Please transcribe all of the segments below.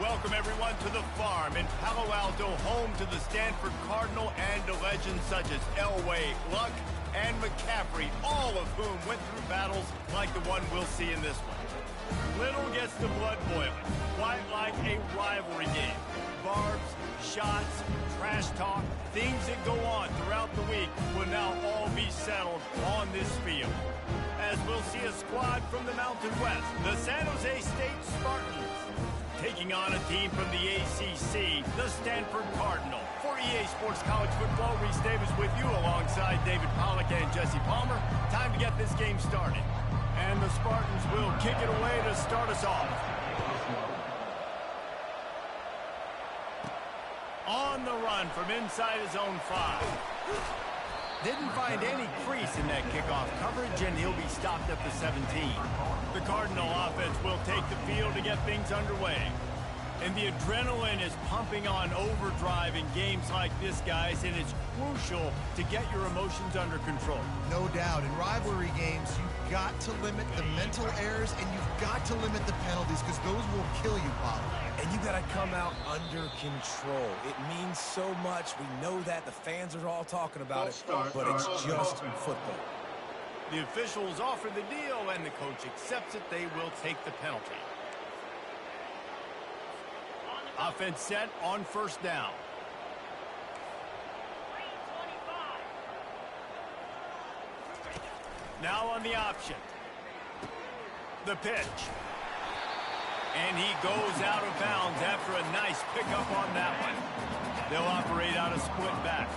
Welcome, everyone, to the farm in Palo Alto, home to the Stanford Cardinal and to legends such as Elway, Luck, and McCaffrey, all of whom went through battles like the one we'll see in this one. Little gets the blood boiling, quite like a rivalry game. Barbs, shots, trash talk, things that go on throughout the week will now all be settled on this field. As we'll see a squad from the Mountain West, the San Jose State Spartans, taking on a team from the ACC, the Stanford Cardinal. For EA Sports College Football, Reese Davis with you alongside David Pollack and Jesse Palmer. Time to get this game started. And the Spartans will kick it away to start us off. On the run from inside his own 5. Didn't find any crease in that kickoff coverage, and he'll be stopped at the 17. The Cardinal offense will take the field to get things underway. And the adrenaline is pumping on overdrive in games like this, guys, and it's crucial to get your emotions under control. No doubt. In rivalry games, you've got to limit the mental errors, and you've got to limit the penalties, because those will kill you, Bob. And you got to come out under control. It means so much. We know that. The fans are all talking about it, but it's just football. The officials offer the deal, and the coach accepts it. They will take the penalty. Offense set on first down. Now on the option. The pitch. And he goes out of bounds after a nice pickup on that one. They'll operate out of split backs.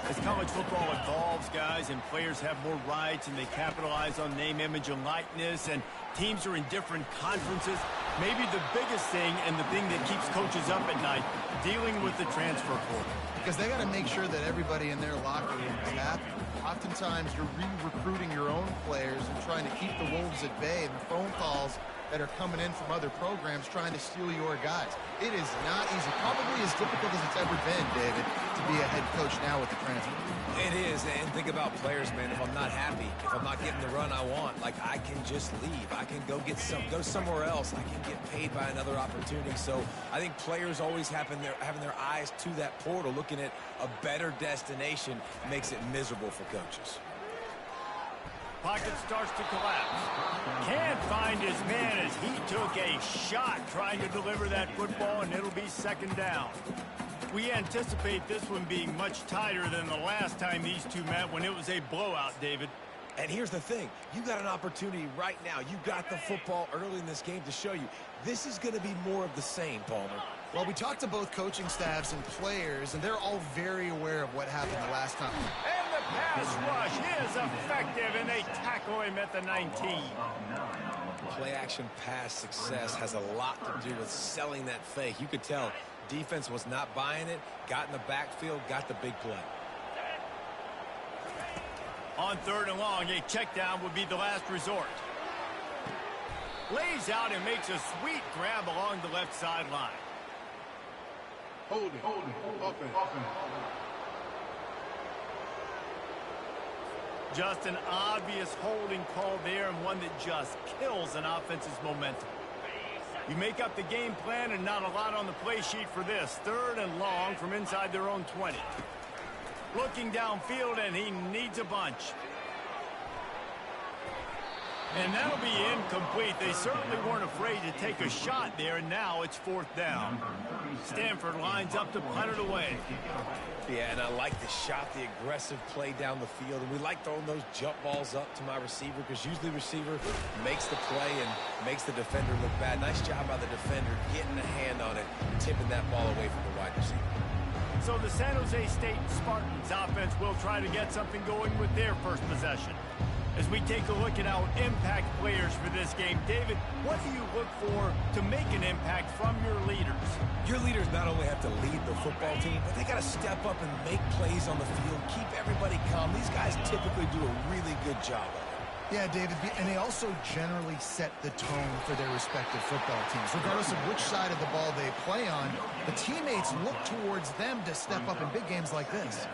As college football evolves, guys, and players have more rights and they capitalize on name, image, and likeness, and teams are in different conferences, maybe the biggest thing and the thing that keeps coaches up at night, dealing with the transfer portal. Because they got to make sure that everybody in their locker room is happy. Oftentimes, you're re-recruiting your own players and trying to keep the wolves at bay, and the phone calls that are coming in from other programs trying to steal your guys. It is not easy. Probably as difficult as it's ever been, David, to be a head coach now with the transfer. It is, and think about players, man. If I'm not happy, if I'm not getting the run I want, like, I can just leave. I can go go somewhere else. I can get paid by another opportunity. So I think players always having their eyes to that portal, looking at a better destination, makes it miserable for coaches. Pocket starts to collapse. Can't find his man as he took a shot trying to deliver that football, and it'll be second down. We anticipate this one being much tighter than the last time these two met when it was a blowout, David. And here's the thing. You got an opportunity right now. You got the football early in this game to show you. This is going to be more of the same, Palmer. Well, we talked to both coaching staffs and players, and they're all very aware of what happened the last time. And the pass rush is effective, and they tackle him at the 19. Play-action pass success has a lot to do with selling that fake. You could tell defense was not buying it, got in the backfield, got the big play. On third and long, a check down would be the last resort. Lays out and makes a sweet grab along the left sideline. Hold it, offense. Just an obvious holding call there, and one that just kills an offense's momentum. You make up the game plan, and not a lot on the play sheet for this. Third and long from inside their own 20. Looking downfield, and he needs a bunch. And that'll be incomplete. They certainly weren't afraid to take a shot there, and now it's fourth down. Stanford lines up to punt it away. Yeah, and I like the shot, the aggressive play down the field. And we like throwing those jump balls up to my receiver, because usually the receiver makes the play and makes the defender look bad. Nice job by the defender getting a hand on it, tipping that ball away from the wide receiver. So the San Jose State Spartans offense will try to get something going with their first possession. As we take a look at our impact players for this game, David, what do you look for to make an impact from your leaders? Your leaders not only have to lead the football team, but they got to step up and make plays on the field, keep everybody calm. These guys typically do a really good job of it. Yeah, David, and they also generally set the tone for their respective football teams. Regardless of which side of the ball they play on, the teammates look towards them to step up in big games like this.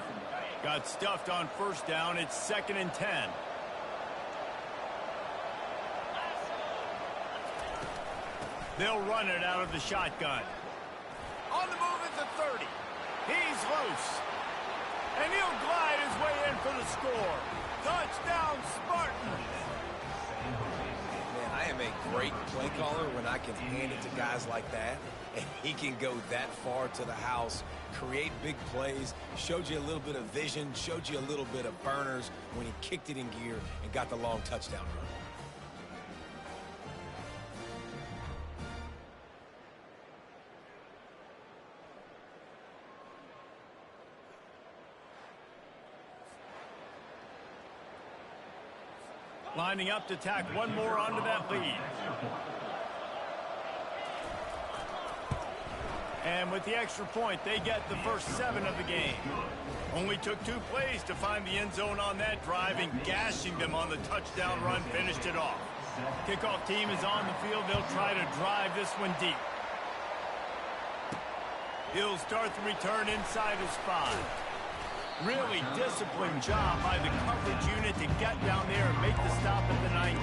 Got stuffed on first down. It's 2nd and 10. They'll run it out of the shotgun. On the move at the 30. He's loose. And he'll glide his way in for the score. Touchdown, Spartans! Man, I am a great play caller when I can hand it to guys like that. And he can go that far to the house, create big plays, showed you a little bit of vision, showed you a little bit of burners when he kicked it in gear and got the long touchdown run. Lining up to tack one more onto that lead. And with the extra point, they get the first 7 of the game. Only took 2 plays to find the end zone on that drive, and gashing them on the touchdown run finished it off. Kickoff team is on the field. They'll try to drive this one deep. He'll start the return inside his 5. Really disciplined job by the coverage unit to get down there and make the stop at the 19.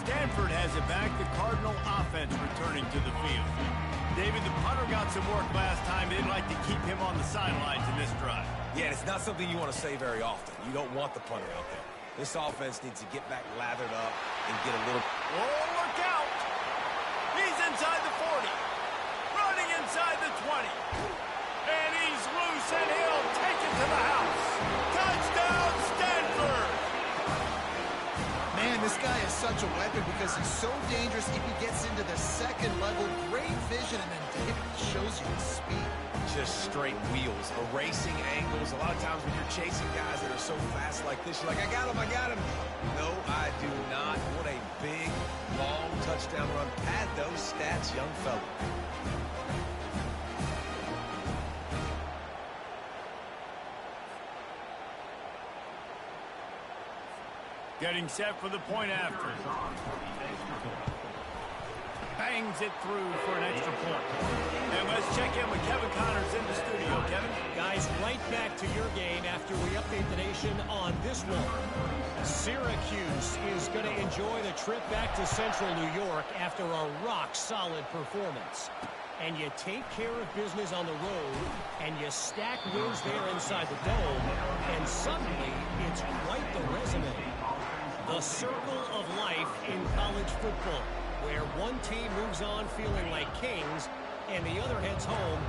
Stanford has it back. The Cardinal offense returning to the field. David, the punter got some work last time. They'd like to keep him on the sidelines in this drive. Yeah, it's not something you want to say very often. You don't want the punter out there. This offense needs to get back lathered up and get a little... Oh, look out! He's inside the 40. Running inside the 20. And he's loose, and he'll take it to the house. Touchdown, Stanford! Man, this guy is such a weapon because he's so dangerous if he gets into the second level. Great vision, and then David shows you his speed. Just straight wheels, erasing angles. A lot of times when you're chasing guys that are so fast like this, you're like, I got him, I got him. No, I do not. What a big, long touchdown run. Pad those stats, young fella. Getting set for the point after. Bangs it through for an extra point. And let's check in with Kevin Connors in the studio. Kevin? Guys, right back to your game after we update the nation on this one. Syracuse is going to enjoy the trip back to Central New York after a rock-solid performance. And you take care of business on the road, and you stack wins there inside the dome, and suddenly it's quite the resume. The circle of life in college football, where one team moves on feeling like kings, and the other heads home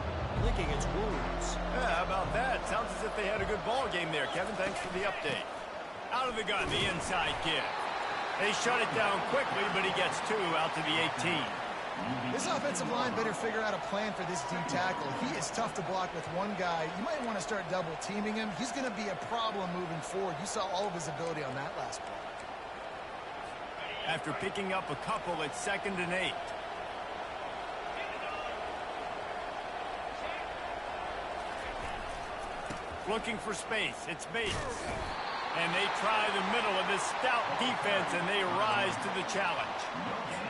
licking its wounds. Yeah, how about that? Sounds as if they had a good ball game there, Kevin. Thanks for the update. Out of the gun, the inside give. They shut it down quickly, but he gets 2 out to the 18. This offensive line better figure out a plan for this D tackle. He is tough to block with one guy. You might want to start double teaming him. He's going to be a problem moving forward. You saw all of his ability on that last play. After picking up a couple, it's 2nd and 8. Looking for space. It's Bates. And they try the middle of this stout defense, and they rise to the challenge.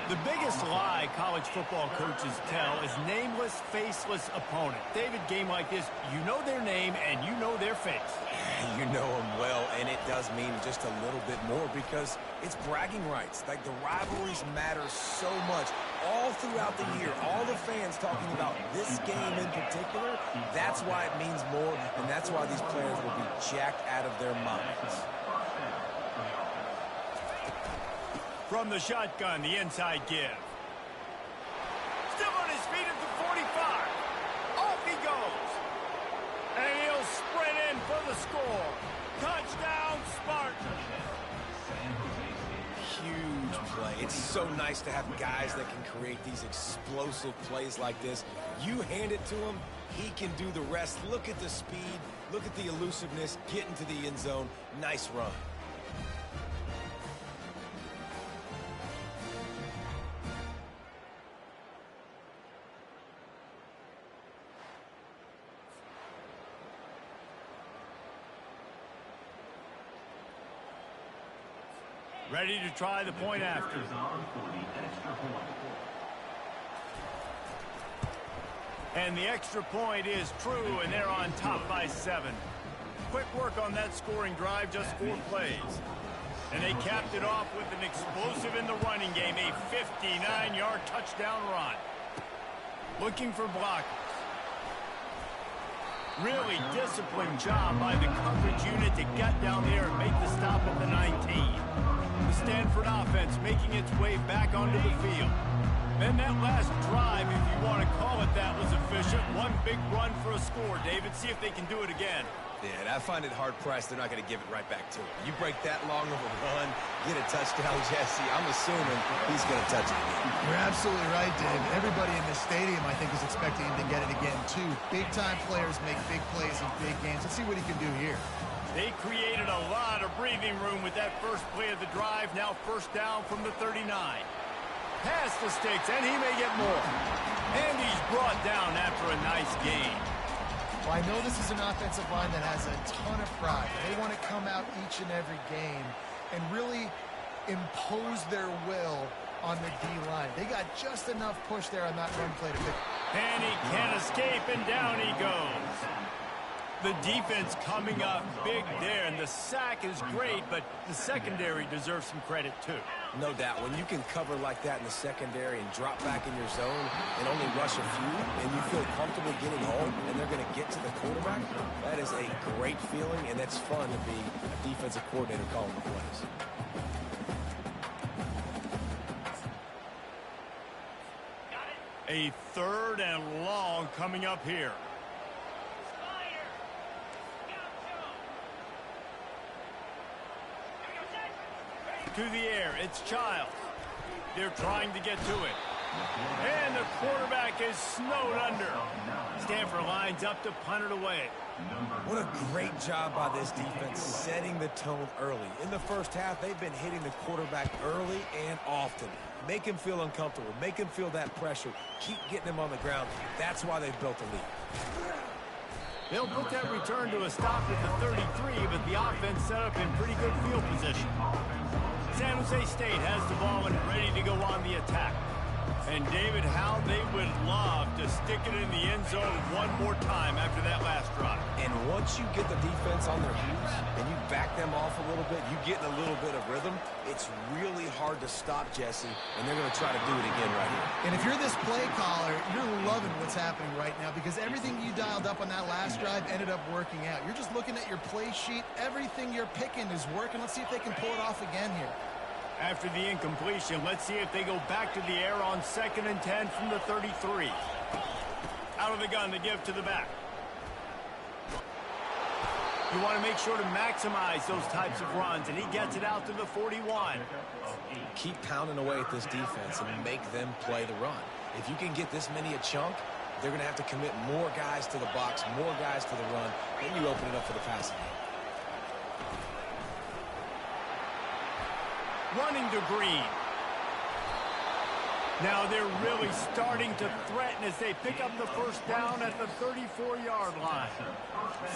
The biggest lie college football coaches tell is nameless, faceless opponent. David, game like this, you know their name and you know their face. You know them well, and it does mean just a little bit more because it's bragging rights. Like, the rivalries matter so much. All throughout the year, all the fans talking about this game in particular, that's why it means more, and that's why these players will be jacked out of their minds. From the shotgun, the inside give. Still on his feet at the 45. Off he goes. And he'll sprint in for the score. Touchdown, Spartans. Huge play. It's so nice to have guys that can create these explosive plays like this. You hand it to him, he can do the rest. Look at the speed. Look at the elusiveness. Get into the end zone. Nice run. Ready to try the point after. And the extra point is true, and they're on top by 7. Quick work on that scoring drive, just 4 plays. And they capped it off with an explosive in the running game, a 59-yard touchdown run. Looking for blockers. Really disciplined job by the coverage unit to get down there and make the stop at the 19. The Stanford offense making its way back onto the field. And that last drive, if you want to call it that, was efficient. One big run for a score, David. See if they can do it again. Yeah, and I find it hard-pressed they're not going to give it right back to him. You break that long of a run, get a touchdown, Jesse, I'm assuming he's going to touch it again. You're absolutely right, Dave. Everybody in this stadium, I think, is expecting him to get it again, too. Big-time players make big plays in big games. Let's see what he can do here. They created a lot of breathing room with that first play of the drive. Now first down from the 39. Pass the sticks, and he may get more. And he's brought down after a nice gain. Well, I know this is an offensive line that has a ton of pride. They want to come out each and every game and really impose their will on the D-line. They got just enough push there on that run play to pick. And he can't escape, and down he goes. The defense coming up big there, and the sack is great, but the secondary deserves some credit, too. No doubt. When you can cover like that in the secondary and drop back in your zone and only rush a few, and you feel comfortable getting home, and they're going to get to the quarterback, that is a great feeling, and that's fun to be a defensive coordinator calling the plays. A 3rd and long coming up here. To the air, it's Childs. They're trying to get to it. And the quarterback is snowed under. Stanford lines up to punt it away. What a great job by this defense setting the tone early. In the first half, they've been hitting the quarterback early and often. Make him feel uncomfortable. Make him feel that pressure. Keep getting him on the ground. That's why they've built a lead. They'll put that return to a stop at the 33, but the offense set up in pretty good field position. San Jose State has the ball and ready to go on the attack. And David, how they would love to stick it in the end zone one more time after that last drive. And once you get the defense on their heels and you back them off a little bit, you get in a little bit of rhythm, it's really hard to stop, Jesse, and they're going to try to do it again right here. And if you're this play caller, you're loving what's happening right now because everything you dialed up on that last drive ended up working out. You're just looking at your play sheet. Everything you're picking is working. Let's see if they can pull it off again here. After the incompletion, let's see if they go back to the air on 2nd and 10 from the 33. Out of the gun to give to the back. You want to make sure to maximize those types of runs, and he gets it out to the 41. Keep pounding away at this defense and make them play the run. If you can get this many a chunk, they're going to have to commit more guys to the box, more guys to the run, then you open it up for the passing game. Running to Green. Now they're really starting to threaten as they pick up the first down at the 34-yard line.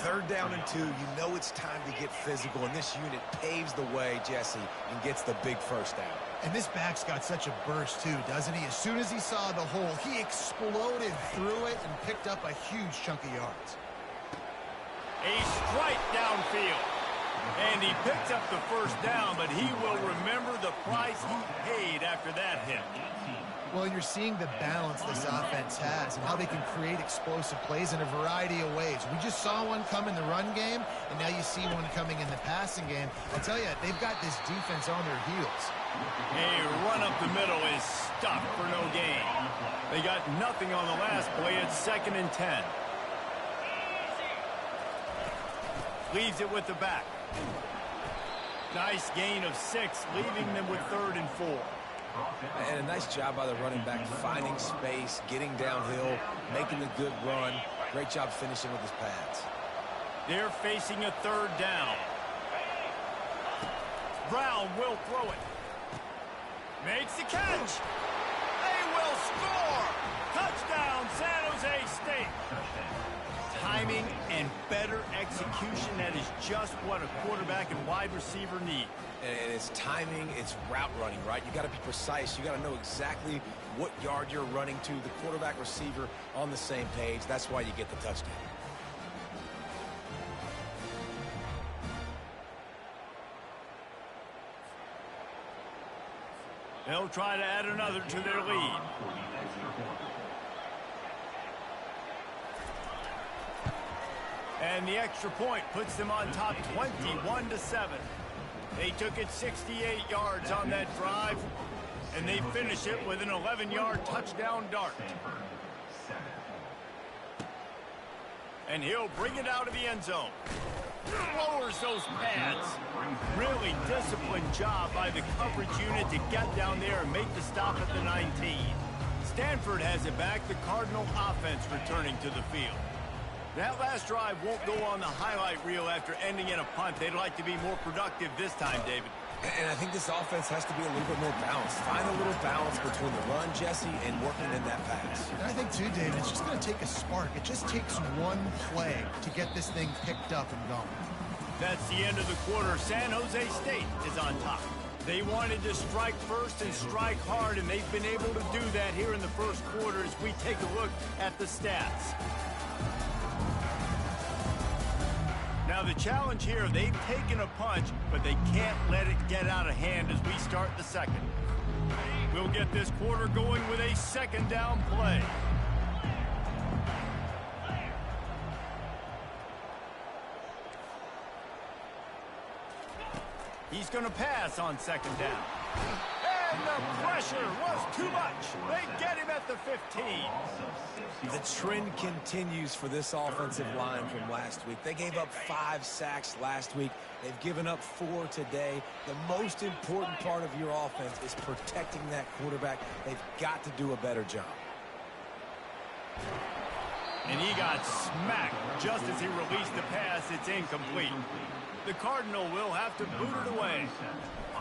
3rd down and 2, you know it's time to get physical, and this unit paves the way, Jesse, and gets the big first down. And this back's got such a burst, too, doesn't he? As soon as he saw the hole, he exploded through it and picked up a huge chunk of yards. A strike downfield. And he picks up the first down, but he will remember the price he paid after that hit. Well, you're seeing the balance this offense has and how they can create explosive plays in a variety of ways. We just saw one come in the run game, and now you see one coming in the passing game. I tell you, they've got this defense on their heels. A run up the middle is stuffed for no gain. They got nothing on the last play. It's 2nd and 10. Leaves it with the back. Nice gain of 6, leaving them with 3rd and 4. And a nice job by the running back, finding space, getting downhill, making a good run. Great job finishing with his pads. They're facing a 3rd down. Brown will throw it. Makes the catch. They will score. Touchdown, San Jose State. Timing and better execution, that is just what a quarterback and wide receiver need. And it's timing, it's route running, right? You got to be precise. You got to know exactly what yard you're running to. The quarterback, receiver on the same page. That's why you get the touchdown. They'll try to add another to their lead. And the extra point puts them on top 21-7. They took it 68 yards on that drive, and they finish it with an 11-yard touchdown dart. And he'll bring it out of the end zone. Lowers those pads. Really disciplined job by the coverage unit to get down there and make the stop at the 19. Stanford has it back. The Cardinal offense returning to the field. That last drive won't go on the highlight reel after ending in a punt. They'd like to be more productive this time, David. And I think this offense has to be a little bit more balanced. Find a little balance between the run, Jesse, and working in that pass. And I think, too, David, it's just going to take a spark. It just takes one play to get this thing picked up and going. That's the end of the quarter. San Jose State is on top. They wanted to strike first and strike hard, and they've been able to do that here in the first quarter as we take a look at the stats. Now the challenge here, they've taken a punch, but they can't let it get out of hand as we start the second. We'll get this quarter going with a second down play. He's going to pass on second down. And the pressure was too much. They get him at the 15. The trend continues for this offensive line from last week. They gave up 5 sacks last week. They've given up 4 today. The most important part of your offense is protecting that quarterback. They've got to do a better job. And he got smacked just as he released the pass. It's incomplete. The Cardinal will have to boot it away.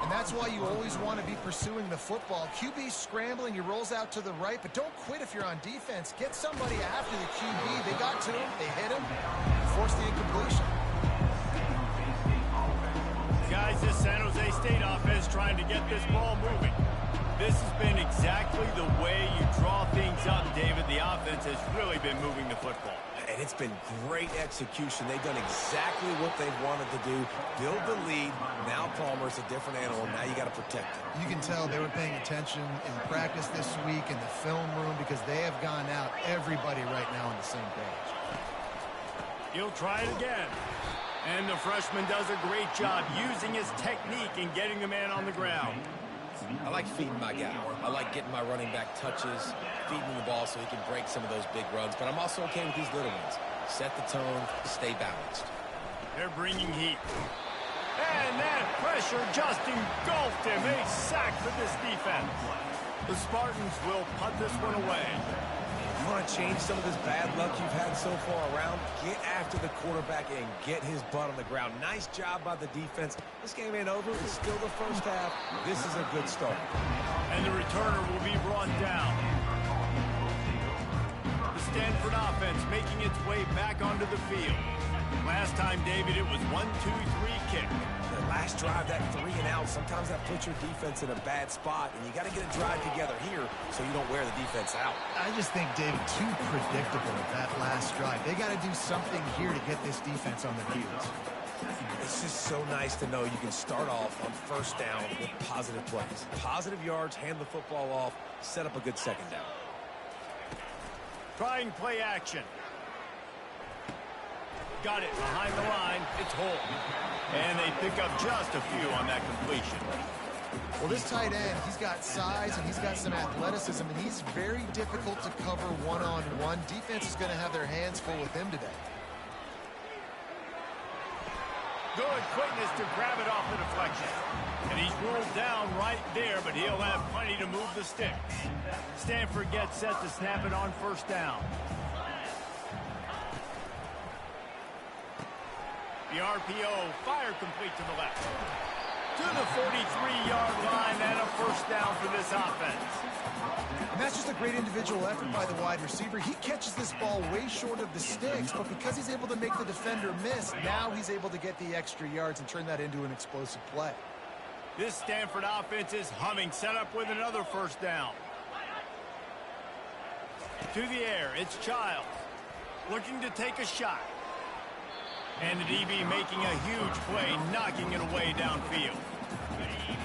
And that's why you always want to be pursuing the football. QB's scrambling, he rolls out to the right, but don't quit if you're on defense. Get somebody after the QB. They got to him, they hit him, forced the incompletion. Guys, this San Jose State offense trying to get this ball moving. This has been exactly the way you draw things up, David. The offense has really been moving the football. And it's been great execution. They've done exactly what they've wanted to do. Build the lead. Now Palmer's a different animal. Now you got to protect him. You can tell they were paying attention in practice this week in the film room because they have gone out, everybody right now on the same page. He'll try it again. And the freshman does a great job using his technique and getting the man on the ground. I like feeding my guy. I like getting my running back touches, feeding him the ball so he can break some of those big runs. But I'm also okay with these little ones. Set the tone, stay balanced. They're bringing heat. And that pressure just engulfed him. A sack for this defense. The Spartans will punt this one away. You want to change some of this bad luck you've had so far around? Get after the quarterback and get his butt on the ground. Nice job by the defense. This game ain't over. It's still the first half. This is a good start. And the returner will be brought down. The Stanford offense making its way back onto the field. Last time, David, it was 1-2-3 kick. The last drive, that 3 and out, sometimes that puts your defense in a bad spot, and you got to get a drive together here so you don't wear the defense out. I just think, David, too predictable that last drive. They got to do something here to get this defense on their heels. It's just so nice to know you can start off on first down with positive plays. Positive yards, hand the football off, set up a good second down. Trying play action. Got it behind the line. It's Holt. And they pick up just a few on that completion. Well, this tight end, he's got size and he's got some athleticism, and he's very difficult to cover one-on-one. Defense is going to have their hands full with him today. Good quickness to grab it off the deflection. And he's rolled down right there, but he'll have plenty to move the sticks. Stanford gets set to snap it on first down. The RPO, fire complete to the left. To the 43-yard line and a first down for this offense. And that's just a great individual effort by the wide receiver. He catches this ball way short of the sticks, but because he's able to make the defender miss, now he's able to get the extra yards and turn that into an explosive play. This Stanford offense is humming, set up with another first down. To the air, it's Childs. Looking to take a shot. And the DB making a huge play, knocking it away downfield.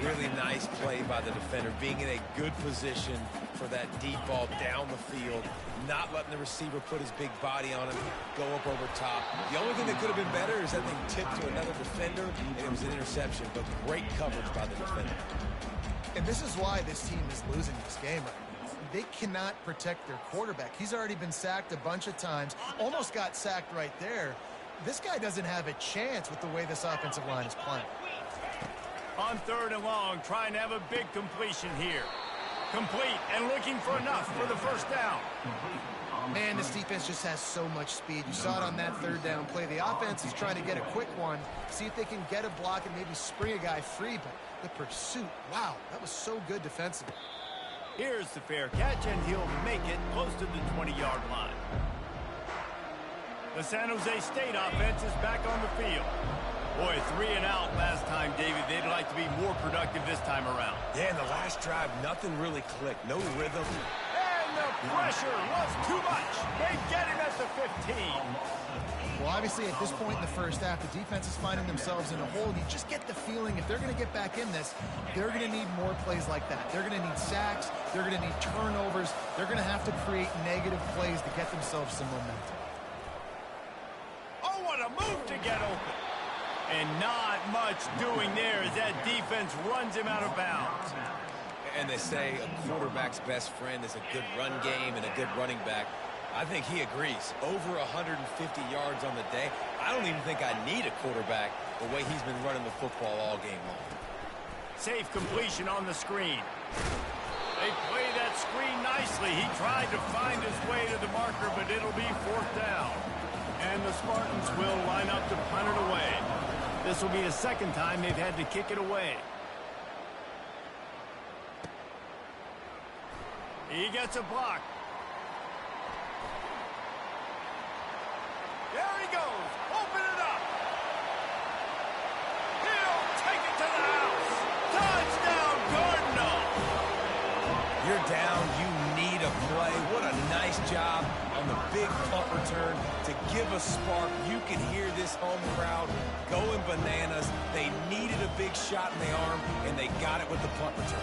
Really nice play by the defender, being in a good position for that deep ball down the field, not letting the receiver put his big body on him, go up over top. The only thing that could have been better is that thing tipped to another defender, and it was an interception, but great coverage by the defender. And this is why this team is losing this game right now. They cannot protect their quarterback. He's already been sacked a bunch of times, almost got sacked right there. This guy doesn't have a chance with the way this offensive line is playing. On 3rd and long, trying to have a big completion here. Complete and looking for enough for the first down. Man, this defense just has so much speed. You saw it on that 3rd down play. The offense is trying to get a quick one, see if they can get a block and maybe spring a guy free, but the pursuit, wow, that was so good defensively. Here's the fair catch, and he'll make it close to the 20-yard line. The San Jose State offense is back on the field. Boy, 3 and out last time, David. They'd like to be more productive this time around. Yeah, in the last drive, nothing really clicked. No rhythm. And the pressure was too much. They get him at the 15. Well, obviously, at this point in the first half, the defense is finding themselves in a hole. You just get the feeling if they're going to get back in this, they're going to need more plays like that. They're going to need sacks. They're going to need turnovers. They're going to have to create negative plays to get themselves some momentum. Oh, what a move to get open. And not much doing there as that defense runs him out of bounds. And they say a quarterback's best friend is a good run game and a good running back. I think he agrees. Over 150 yards on the day. I don't even think I need a quarterback the way he's been running the football all game long. Safe completion on the screen. They play that screen nicely. He tried to find his way to the marker, but it'll be 4th down. And the Spartans will line up to punt it away. This will be the 2nd time they've had to kick it away. He gets a block. There he goes. Open it up. He'll take it to the house. Touchdown, Cardinal. You're down. You need a play. What a nice job on the big punt return to give a spark. You can hear this home crowd going bananas. They needed a big shot in the arm, and they got it with the punt return.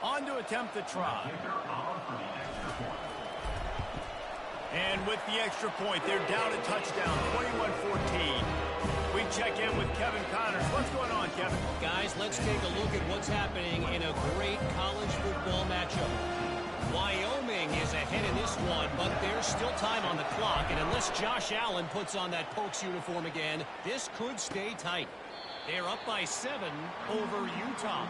On to attempt the try. And with the extra point, they're down a touchdown, 21-14. We check in with Kevin Connors. What's going on, Kevin? Guys, let's take a look at what's happening in a great college football matchup. Wyoming is ahead in this one, but there's still time on the clock, and unless Josh Allen puts on that Pokes uniform again, this could stay tight. They're up by 7 over Utah.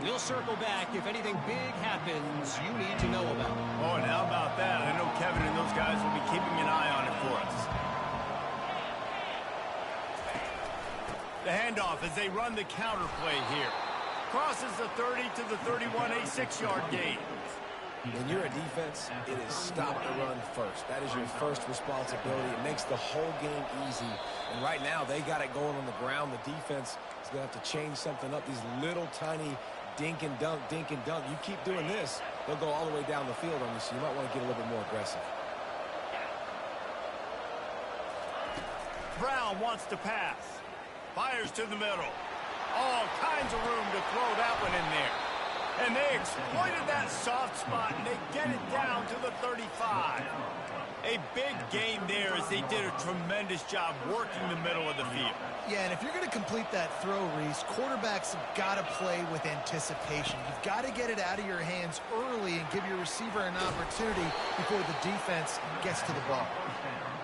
We'll circle back if anything big happens you need to know about. Oh, and how about that? I know Kevin and those guys will be keeping an eye on it for us. The handoff as they run the counter play here. Crosses the 30 to the 31, a 6-yard gain. When you're a defense, it is stop the run first. That is your first responsibility. It makes the whole game easy. And right now, they got it going on the ground. The defense is going to have to change something up. These little tiny dink and dunk, dink and dunk. You keep doing this, they'll go all the way down the field on you, so you might want to get a little bit more aggressive. Brown wants to pass. Fires to the middle. All kinds of room to throw that one in there. And they exploited that soft spot, and they get it down to the 35. A big gain there as they did a tremendous job working the middle of the field. Yeah, and if you're going to complete that throw, Reese, quarterbacks have got to play with anticipation. You've got to get it out of your hands early and give your receiver an opportunity before the defense gets to the ball.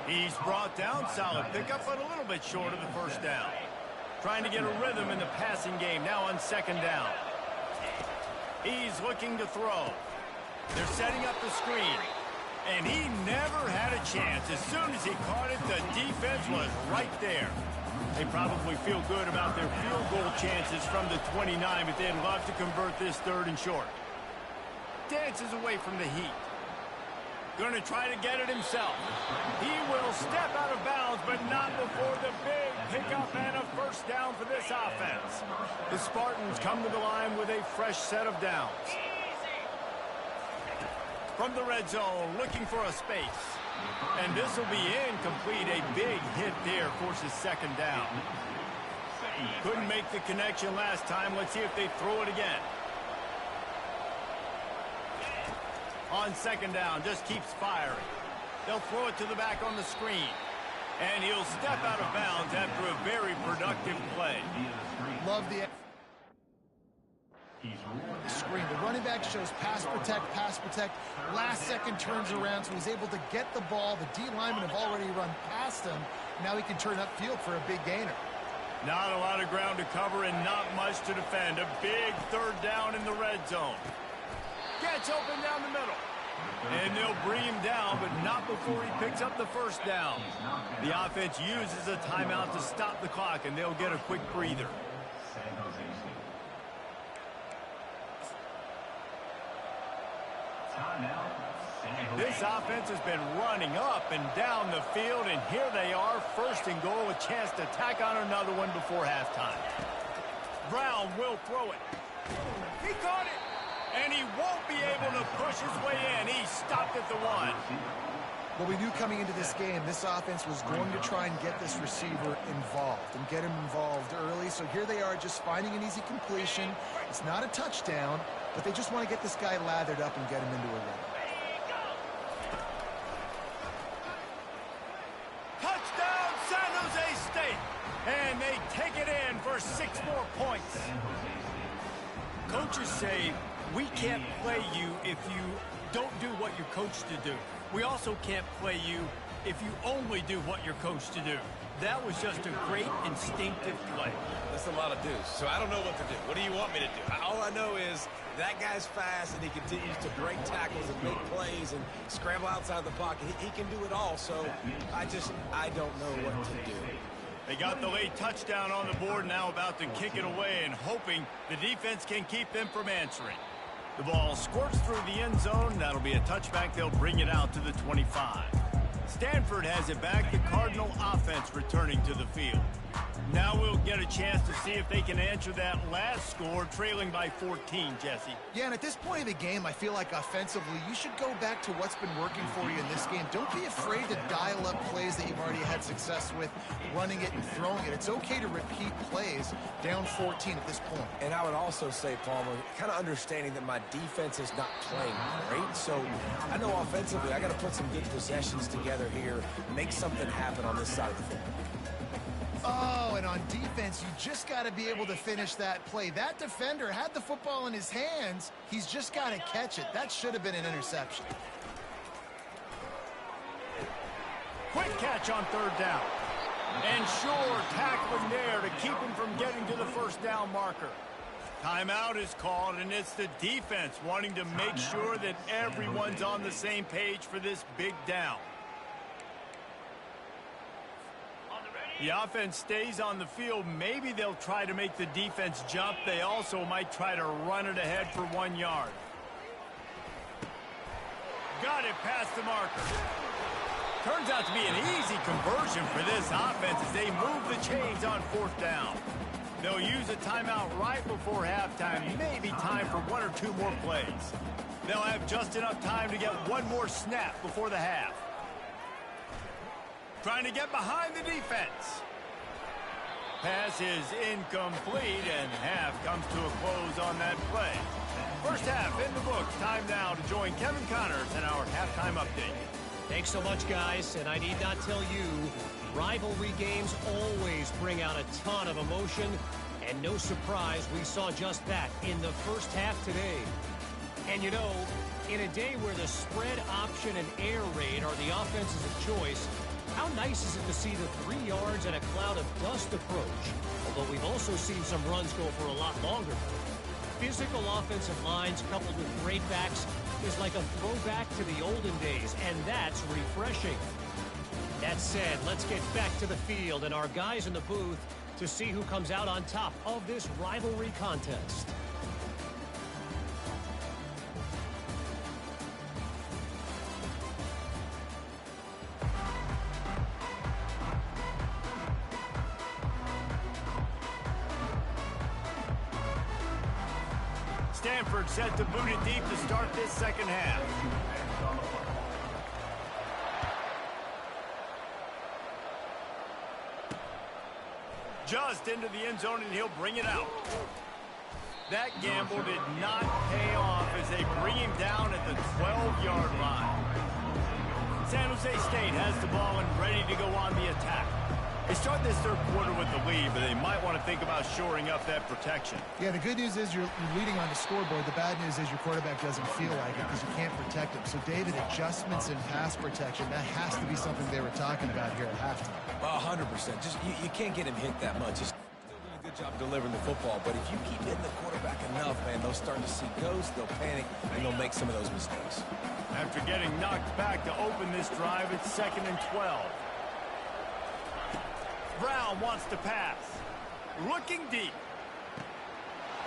He's brought down, solid pickup, but a little bit short of the first down. Trying to get a rhythm in the passing game, now on 2nd down. He's looking to throw. They're setting up the screen. And he never had a chance. As soon as he caught it, the defense was right there. They probably feel good about their field goal chances from the 29, but they'd love to convert this 3rd and short. Dances away from the heat. Going to try to get it himself. He will step out of bounds, but not before the big pickup and a first down for this offense. The Spartans come to the line with a fresh set of downs. From the red zone, looking for a space. And this will be incomplete. A big hit there forces second down. Couldn't make the connection last time. Let's see if they throw it again. On second down, just keeps firing. They'll throw it to the back on the screen. And he'll step out of bounds after a very productive play. Love the screen. The running back shows pass protect, pass protect. Last second turns around, so he's able to get the ball. The D linemen have already run past him. Now he can turn upfield for a big gainer. Not a lot of ground to cover and not much to defend. A big third down in the red zone. Gets open down the middle. And they'll bring him down, but not before he picks up the first down. The offense uses a timeout to stop the clock, and they'll get a quick breather. This offense has been running up and down the field, and here they are, first and goal, a chance to tack on another one before halftime. Brown will throw it. He caught it, and he won't be able to push his way in. He stopped at the 1. Well, we knew coming into this game, this offense was going to try and get this receiver involved and get him involved early. So here they are just finding an easy completion. It's not a touchdown, but they just want to get this guy lathered up and get him into a run. Touchdown, San Jose State! And they take it in for 6 more points. Coaches say, we can't play you if you don't do what you're coached to do. We also can't play you if you only do what you're coached to do. That was just a great instinctive play. That's a lot of do's, so I don't know what to do. What do you want me to do? All I know is that guy's fast, and he continues to break tackles and make plays and scramble outside the pocket. He can do it all, so I don't know what to do. They got the late touchdown on the board, now about to kick it away and hoping the defense can keep them from answering. The ball squirts through the end zone. That'll be a touchback. They'll bring it out to the 25. Stanford has it back. The Cardinal offense returning to the field. Now we'll get a chance to see if they can answer that last score, trailing by 14, Jesse. Yeah, and at this point of the game, I feel like offensively, you should go back to what's been working for you in this game. Don't be afraid to dial up plays that you've already had success with, running it and throwing it. It's okay to repeat plays down 14 at this point. And I would also say, Palmer, kind of understanding that my defense is not playing great, so I know offensively I got to put some good possessions together here, make something happen on this side of the field. Oh, and on defense, you just got to be able to finish that play. That defender had the football in his hands. He's just got to catch it. That should have been an interception. Quick catch on third down. And sure, tackling there to keep him from getting to the first down marker. Timeout is called, and it's the defense wanting to make sure that everyone's on the same page for this big down. The offense stays on the field. Maybe they'll try to make the defense jump. They also might try to run it ahead for 1 yard. Got it past the marker. Turns out to be an easy conversion for this offense as they move the chains on fourth down. They'll use a timeout right before halftime. Maybe time for 1 or 2 more plays. They'll have just enough time to get 1 more snap before the half. Trying to get behind the defense. Pass is incomplete, and half comes to a close on that play. First half in the books. Time now to join Kevin Connors in our halftime update. Thanks so much, guys, and I need not tell you, rivalry games always bring out a ton of emotion, and no surprise, we saw just that in the first half today. And you know, in a day where the spread option and air raid are the offenses of choice, how nice is it to see the 3 yards and a cloud of dust approach? Although we've also seen some runs go for a lot longer. Physical offensive lines coupled with great backs is like a throwback to the olden days, and that's refreshing. That said, let's get back to the field and our guys in the booth to see who comes out on top of this rivalry contest. Stanford set to boot it deep to start this second half. Just into the end zone, and he'll bring it out. That gamble did not pay off as they bring him down at the 12-yard line. San Jose State has the ball and ready to go on the attack. They start this third quarter with the lead, but they might want to think about shoring up that protection. Yeah, the good news is you're leading on the scoreboard. The bad news is your quarterback doesn't feel like it because you can't protect him. So, David, adjustments in pass protection, that has to be something they were talking about here at halftime. 100%. Just you can't get him hit that much. He's still doing a good job delivering the football, but if you keep hitting the quarterback enough, man, they'll start to see ghosts, they'll panic, and they'll make some of those mistakes. After getting knocked back to open this drive, it's 2nd and 12. Brown wants to pass. Looking deep.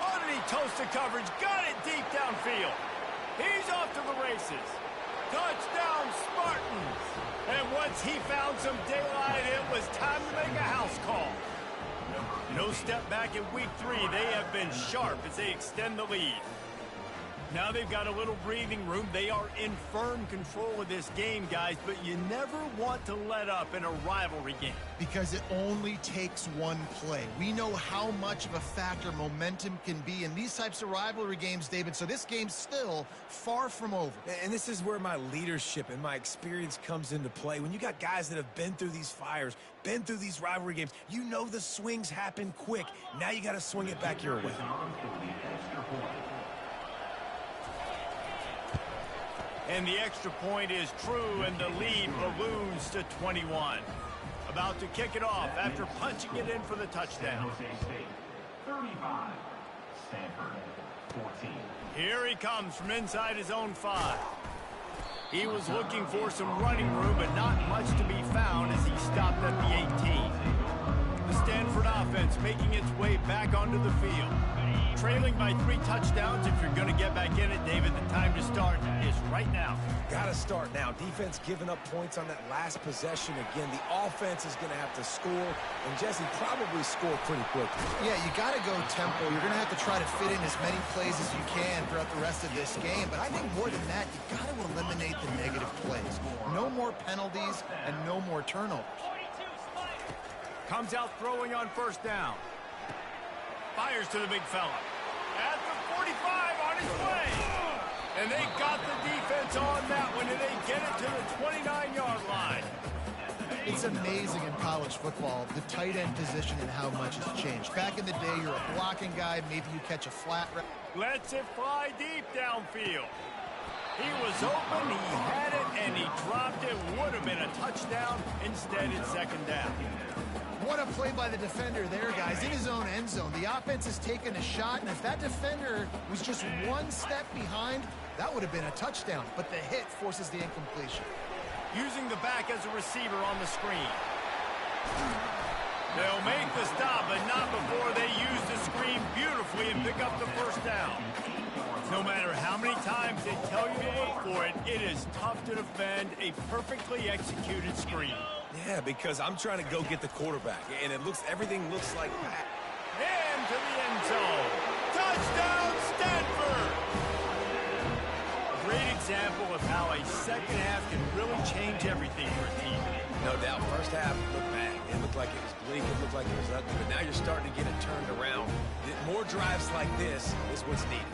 Underneath toasted coverage. Got it deep downfield. He's off to the races. Touchdown, Spartans. And once he found some daylight, it was time to make a house call. No step back in week 3. They have been sharp as they extend the lead. Now they've got a little breathing room. They are in firm control of this game, guys, but you never want to let up in a rivalry game. Because it only takes one play. We know how much of a factor momentum can be in these types of rivalry games, David, so this game's still far from over. And this is where my leadership and my experience comes into play. When you got guys that have been through these fires, been through these rivalry games, you know the swings happen quick. Now you got to swing it back your way. And the extra point is true, and the lead balloons to 21. About to kick it off after punching it in for the touchdown. 35, Stanford, 14. Here he comes from inside his own 5. He was looking for some running room, but not much to be found as he stopped at the 18. The Stanford offense making its way back onto the field. Trailing by 3 touchdowns. If you're going to get back in it, David, the time to start is right now. Got to start now. Defense giving up points on that last possession again. The offense is going to have to score, and Jesse probably score pretty quickly. Yeah, you got to go tempo. You're going to have to try to fit in as many plays as you can throughout the rest of this game. But I think more than that, you got to eliminate the negative plays. No more penalties and no more turnovers. Comes out throwing on first down. Fires to the big fella. At the 45 on his way. And they got the defense on that one, and they get it to the 29-yard line. It's amazing in college football, the tight end position and how much has changed. Back in the day, you're a blocking guy. Maybe you catch a flat route. Lets it fly deep downfield. He was open, he had it, and he dropped it. Would have been a touchdown. Instead, it's 2nd down. What a play by the defender there, guys, in his own end zone. The offense has taken a shot, and if that defender was just one step behind, that would have been a touchdown. But the hit forces the incompletion. Using the back as a receiver on the screen. They'll make the stop, but not before they use the screen beautifully and pick up the first down. No matter how many times they tell you to look for it, it is tough to defend a perfectly executed screen. Yeah, because I'm trying to go get the quarterback, and everything looks like that. And to the end zone. Touchdown, Stanford! Great example of how a second half can really change everything for a team. No doubt. First half looked bad. It looked like it was bleak. It looked like it was ugly. But now you're starting to get it turned around. More drives like this is what's needed.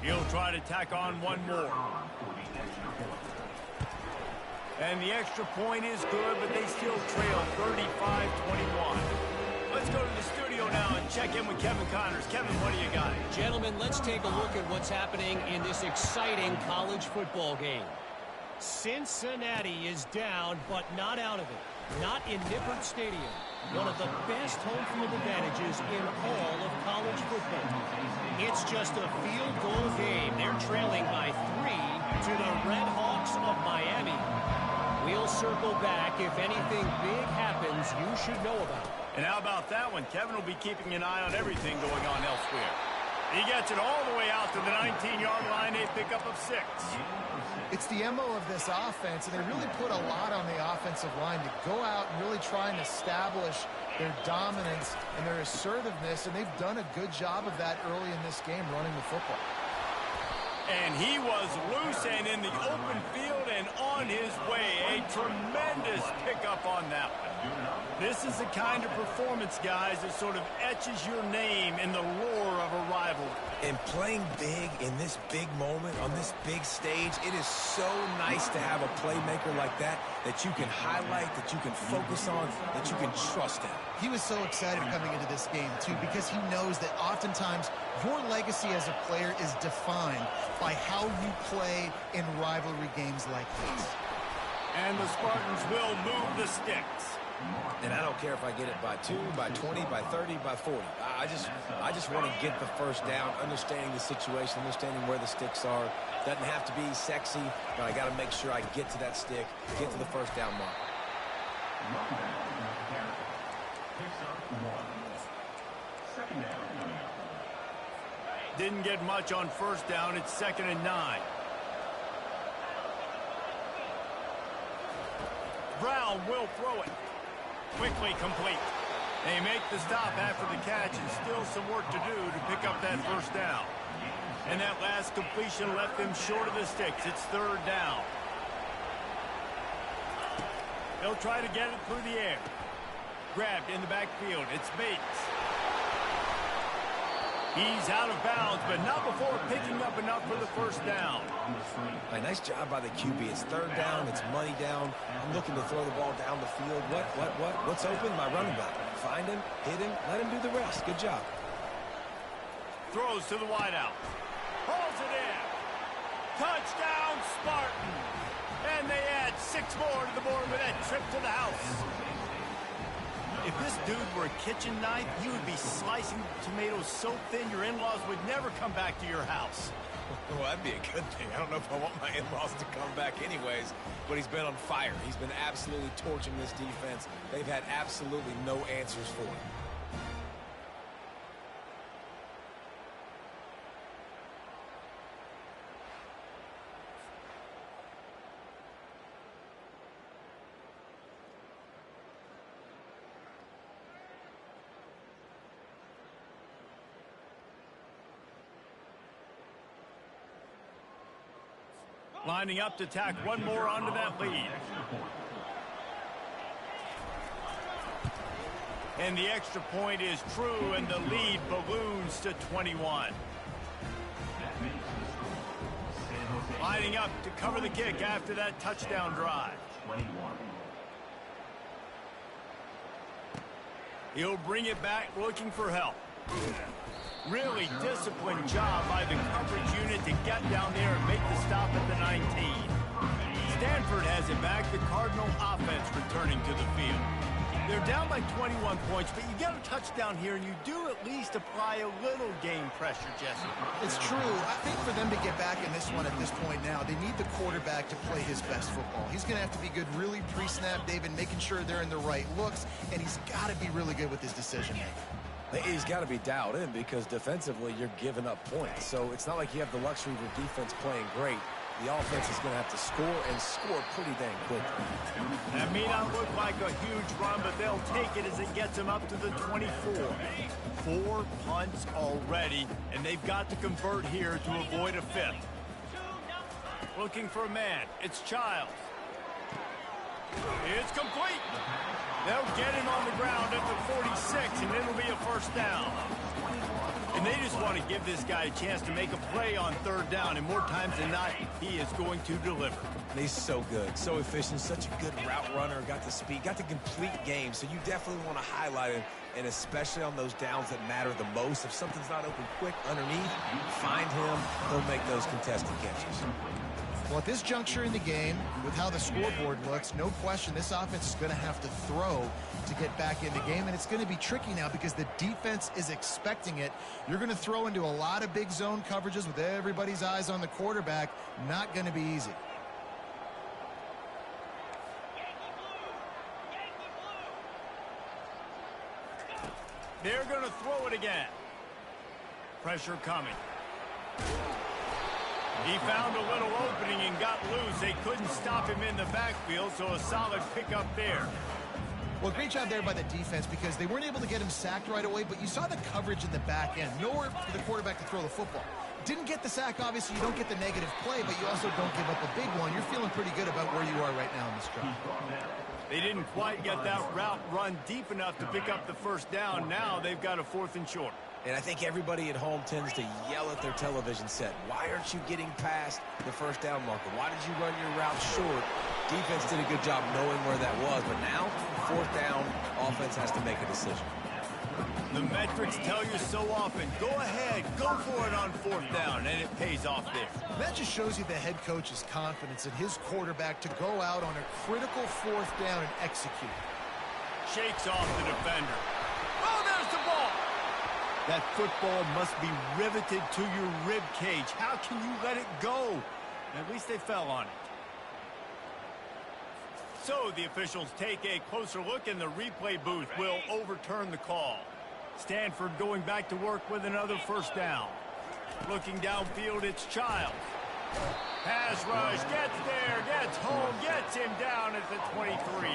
He'll try to tack on one more. And the extra point is good, but they still trail 35-21. Let's go to the studio now and check in with Kevin Connors. Kevin, what do you got? Gentlemen, let's take a look at what's happening in this exciting college football game. Cincinnati is down, but not out of it. Not in Nippert Stadium. One of the best home field advantages in all of college football. It's just a field goal game. They're trailing by 3 to the Red Hawks of Miami. We'll circle back. If anything big happens, you should know about it. And how about that one? Kevin will be keeping an eye on everything going on elsewhere. He He gets it all the way out to the 19-yard line, a pickup of 6. It's the MO of this offense, and they really put a lot on the offensive line to go out and really try and establish their dominance and their assertiveness, and they've done a good job of that early in this game running the football. And he was loose and in the open field and on his way. A tremendous pickup on that one. This is the kind of performance, guys, that sort of etches your name in the lore of a rivalry. And playing big in this big moment, on this big stage, it is so nice to have a playmaker like that you can highlight, that you can focus on, that you can trust in. He was so excited coming into this game, too, because he knows that oftentimes your legacy as a player is defined by how you play in rivalry games like this. And the Spartans will move the sticks. And I don't care if I get it by 2, by 20, by 30, by 40. I just want to get the first down, understanding the situation, understanding where the sticks are. Doesn't have to be sexy, but I got to make sure I get to that stick, get to the first down mark. Didn't get much on first down. It's 2nd and 9. Brown will throw it. Quickly complete. They make the stop after the catch, and still some work to do to pick up that first down. And that last completion left them short of the sticks. It's 3rd down. They'll try to get it through the air. Grabbed in the backfield. It's Bates. He's out of bounds, but not before picking up enough for the first down. A nice job by the QB. It's 3rd down. It's money down. I'm looking to throw the ball down the field. What's open? My running back. Find him, hit him, let him do the rest. Good job. Throws to the wideout. Pulls it in. Touchdown, Spartan. And they add 6 more to the board with that trip to the house. If this dude were a kitchen knife, you would be slicing tomatoes so thin your in-laws would never come back to your house. Well, that'd be a good thing. I don't know if I want my in-laws to come back anyways, but he's been on fire. He's been absolutely torching this defense. They've had absolutely no answers for him. Lining up to tack one more onto that lead. And the extra point is true, and the lead balloons to 21. Lining up to cover the kick after that touchdown drive. He'll bring it back looking for help. Really disciplined job by the coverage unit to get down there and make the stop at the 19. Stanford has it back. The Cardinal offense returning to the field. They're down by 21 points, but you get a touchdown here, and you do at least apply a little game pressure, Jesse. It's true. I think for them to get back in this one at this point now, they need the quarterback to play his best football. He's going to have to be good really pre-snap, David, making sure they're in the right looks, and he's got to be really good with his decision-making. He's got to be dialed in because defensively you're giving up points. So it's not like you have the luxury of your defense playing great. The offense is going to have to score and score pretty dang quickly. That may not look like a huge run, but they'll take it as it gets them up to the 24. 4 punts already, and they've got to convert here to avoid a 5th. Looking for a man. It's Childs. It's complete. They'll get him on the ground at the 46, and it'll be a first down. And they just want to give this guy a chance to make a play on 3rd down, and more times than not, he is going to deliver. And he's so good, so efficient, such a good route runner, got the speed, got the complete game, so you definitely want to highlight him, and especially on those downs that matter the most. If something's not open quick underneath, find him, he'll make those contested catches. Well, at this juncture in the game, with how the scoreboard looks, no question this offense is going to have to throw to get back in the game, and it's going to be tricky now because the defense is expecting it. You're going to throw into a lot of big zone coverages with everybody's eyes on the quarterback. Not going to be easy. They're going to throw it again. pressure coming. He found a little opening and got loose. They couldn't stop him in the backfield, so a solid pickup there. Well, great job there by the defense because they weren't able to get him sacked right away, but you saw the coverage in the back end. Nowhere for the quarterback to throw the football. Didn't get the sack, obviously. You don't get the negative play, but you also don't give up a big one. You're feeling pretty good about where you are right now in this drive. They didn't quite get that route run deep enough to pick up the first down. Now they've got a 4th and short. And I think everybody at home tends to yell at their television set. Why aren't you getting past the first down marker? Why did you run your route short? Defense did a good job knowing where that was, but now, 4th down, offense has to make a decision. The metrics tell you so often, go ahead, go for it on 4th down, and it pays off there. That just shows you the head coach's confidence in his quarterback to go out on a critical 4th down and execute. Shakes off the defender. Oh, there's the ball! That football must be riveted to your rib cage. How can you let it go? At least they fell on it. So the officials take a closer look, and the replay booth will overturn the call. Stanford going back to work with another first down. Looking downfield, it's Child. Pass rush, gets there, gets home, gets him down at the 23.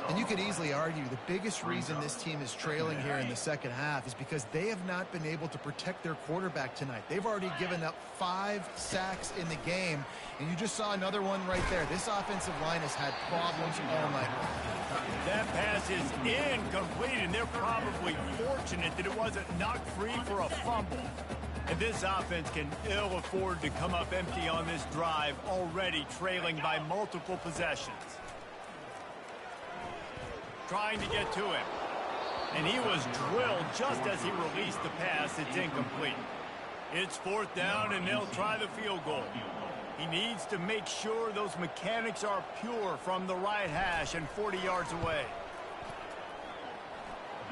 And you could easily argue the biggest reason this team is trailing here in the second half is because they have not been able to protect their quarterback tonight. They've already given up 5 sacks in the game, and you just saw another one right there. This offensive line has had problems all night long. That pass is incomplete, and they're probably fortunate that it wasn't knocked free for a fumble. And this offense can ill afford to come up empty on this drive, already trailing by multiple possessions. Trying to get to him. And he was drilled just as he released the pass. It's incomplete. It's 4th down, and they'll try the field goal. He needs to make sure those mechanics are pure from the right hash and 40 yards away.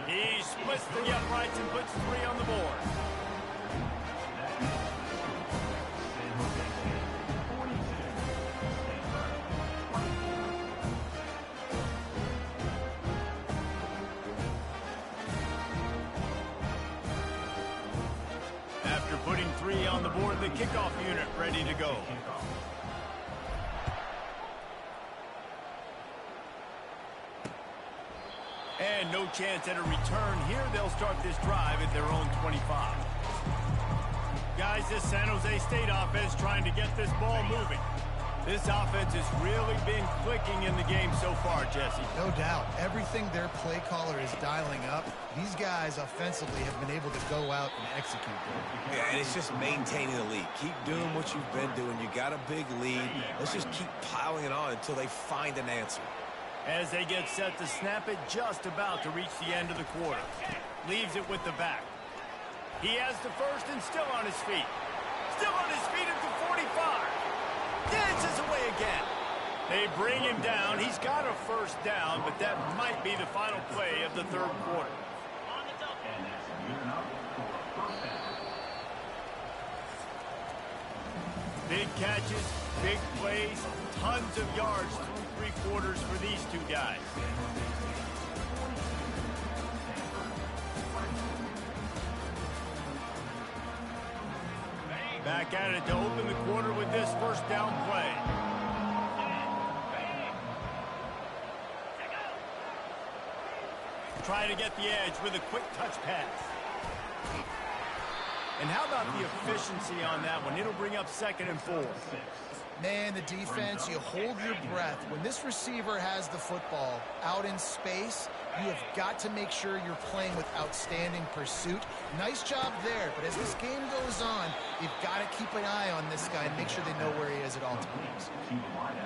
He splits the uprights and puts 3 on the board. After putting 3 on the board, the kickoff unit ready to go. And no chance at a return here. They'll start this drive at their own 25. Guys, this San Jose State offense trying to get this ball moving. This offense has really been clicking in the game so far, Jesse. No doubt. Everything their play caller is dialing up, these guys offensively have been able to go out and execute. Yeah, and it's just maintaining the lead. Keep doing what you've been doing. You got a big lead. Let's just keep piling it on until they find an answer. As they get set to snap it, just about to reach the end of the quarter. Leaves it with the back. He has the first and still on his feet. Still on his feet at the 45. Dances away again. They bring him down. He's got a first down, but that might be the final play of the 3rd quarter. Big catches, big plays, tons of yards through 3 quarters for these 2 guys. Back at it to open the quarter with this first down play. Trying to get the edge with a quick touch pass. And how about the efficiency on that one? It'll bring up 2nd and 4. Man, the defense, you hold your breath. When this receiver has the football out in space, you have got to make sure you're playing with outstanding pursuit. Nice job there, but as this game goes on, you've got to keep an eye on this guy and make sure they know where he is at all times.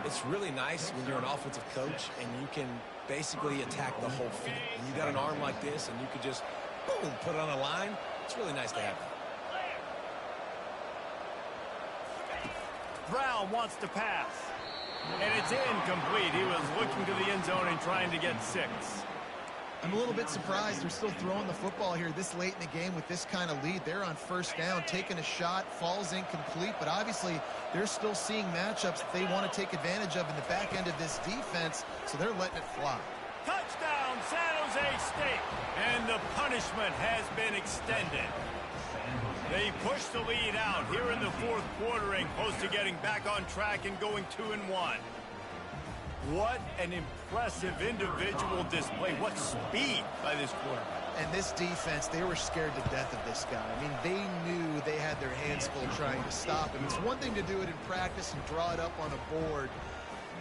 It's really nice when you're an offensive coach and you can basically attack the whole field. When you got an arm like this and you could just, boom, put it on a line, it's really nice to have that. Brown wants to pass. And it's incomplete. He was looking to the end zone and trying to get 6. I'm a little bit surprised they're still throwing the football here this late in the game with this kind of lead. They're on first down, taking a shot, falls incomplete, but obviously they're still seeing matchups that they want to take advantage of in the back end of this defense, so they're letting it fly. Touchdown, San Jose State. And the punishment has been extended. They push the lead out here in the fourth quarter and close to getting back on track and going 2-1. What an impressive individual display. What speed by this quarterback. And this defense, they were scared to death of this guy. I mean, they knew they had their hands full trying to stop him. It's one thing to do it in practice and draw it up on a board.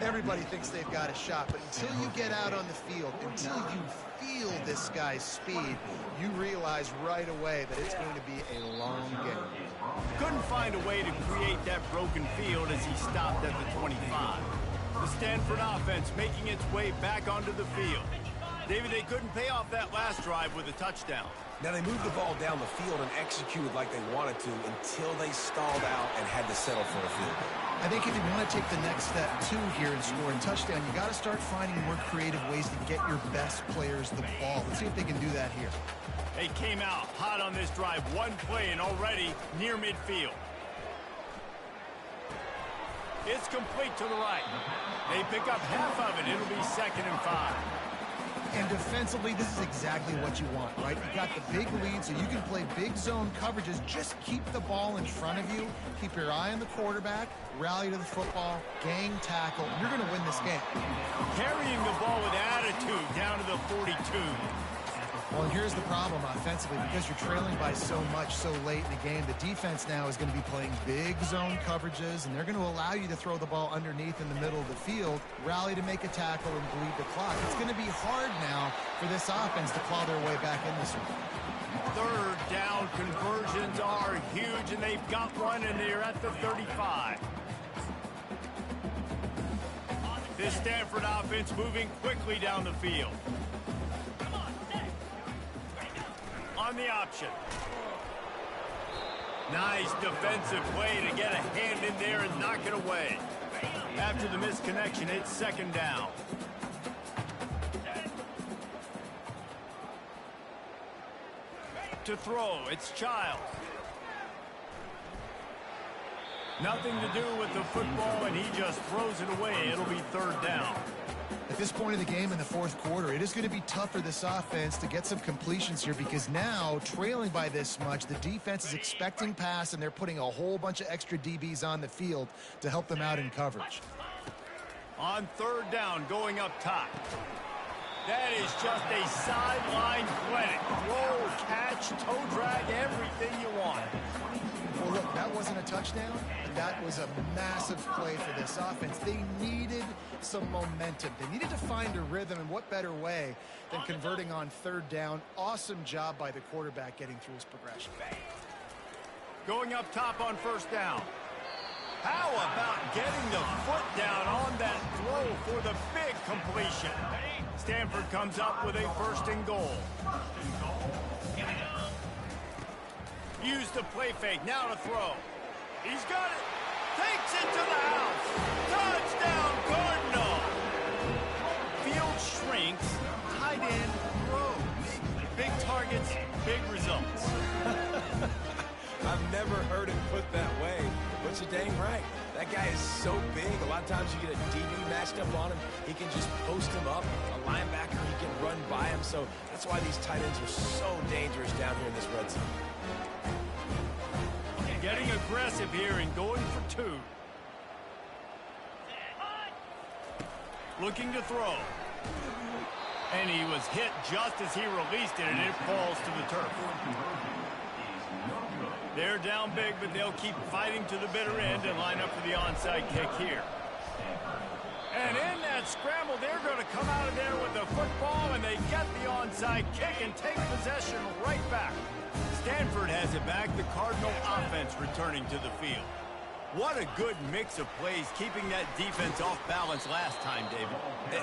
Everybody thinks they've got a shot, but until you get out on the field, until you feel this guy's speed, you realize right away that it's going to be a long game. Couldn't find a way to create that broken field as he stopped at the 25. The Stanford offense making its way back onto the field. David, they couldn't pay off that last drive with a touchdown. Now, they moved the ball down the field and executed like they wanted to until they stalled out and had to settle for a field goal. I think if you want to take the next step, too, here and score a touchdown, you got to start finding more creative ways to get your best players the ball. Let's see if they can do that here. They came out hot on this drive. One play and already near midfield. It's complete to the right. They pick up half of it. It'll be 2nd and 5. And defensively, this is exactly what you want, right? You got the big lead, so you can play big zone coverages. Just keep the ball in front of you. Keep your eye on the quarterback. Rally to the football. Gang tackle. You're going to win this game. Carrying the ball with attitude down to the 42. Well, and here's the problem offensively. Because you're trailing by so much so late in the game, the defense now is going to be playing big zone coverages, and they're going to allow you to throw the ball underneath in the middle of the field, rally to make a tackle, and bleed the clock. It's going to be hard now for this offense to claw their way back in this one. Third down conversions are huge, and they've got one, and they're at the 35. This Stanford offense moving quickly down the field. On the option. Nice defensive play to get a hand in there and knock it away. After the misconnection, it's 2nd down. To throw, it's Childs. Nothing to do with the football, and he just throws it away. It'll be 3rd down. At this point of the game in the fourth quarter, it is going to be tough for this offense to get some completions here because now, trailing by this much, the defense is expecting pass, and they're putting a whole bunch of extra DBs on the field to help them out in coverage. On 3rd down, going up top. That is just a sideline clinic. Throw, catch, toe drag, everything you want. Well, look, that wasn't a touchdown, but that was a massive play for this offense. They needed some momentum. They needed to find a rhythm, and what better way than converting on 3rd down. Awesome job by the quarterback getting through his progression. Going up top on 1st down. How about getting the foot down on that throw for the big completion? Stanford comes up with a 1st and goal. Use the play fake, now to throw. He's got it. Takes it to the house. Touchdown, Cardinal. Field shrinks. Tight end grows. Big targets, big results. I've never heard it put that way, but you're dang right. That guy is so big. A lot of times you get a DB matched up on him. He can just post him up. A linebacker, he can run by him. So that's why these tight ends are so dangerous down here in this red zone. Getting aggressive here and going for 2. Looking to throw. And he was hit just as he released it, and it falls to the turf. They're down big, but they'll keep fighting to the bitter end and line up for the onside kick here. And in that scramble, they're going to come out of there with the football, and they get the onside kick and take possession right back. Stanford has it back. The Cardinal offense returning to the field. What a good mix of plays, keeping that defense off balance last time, David.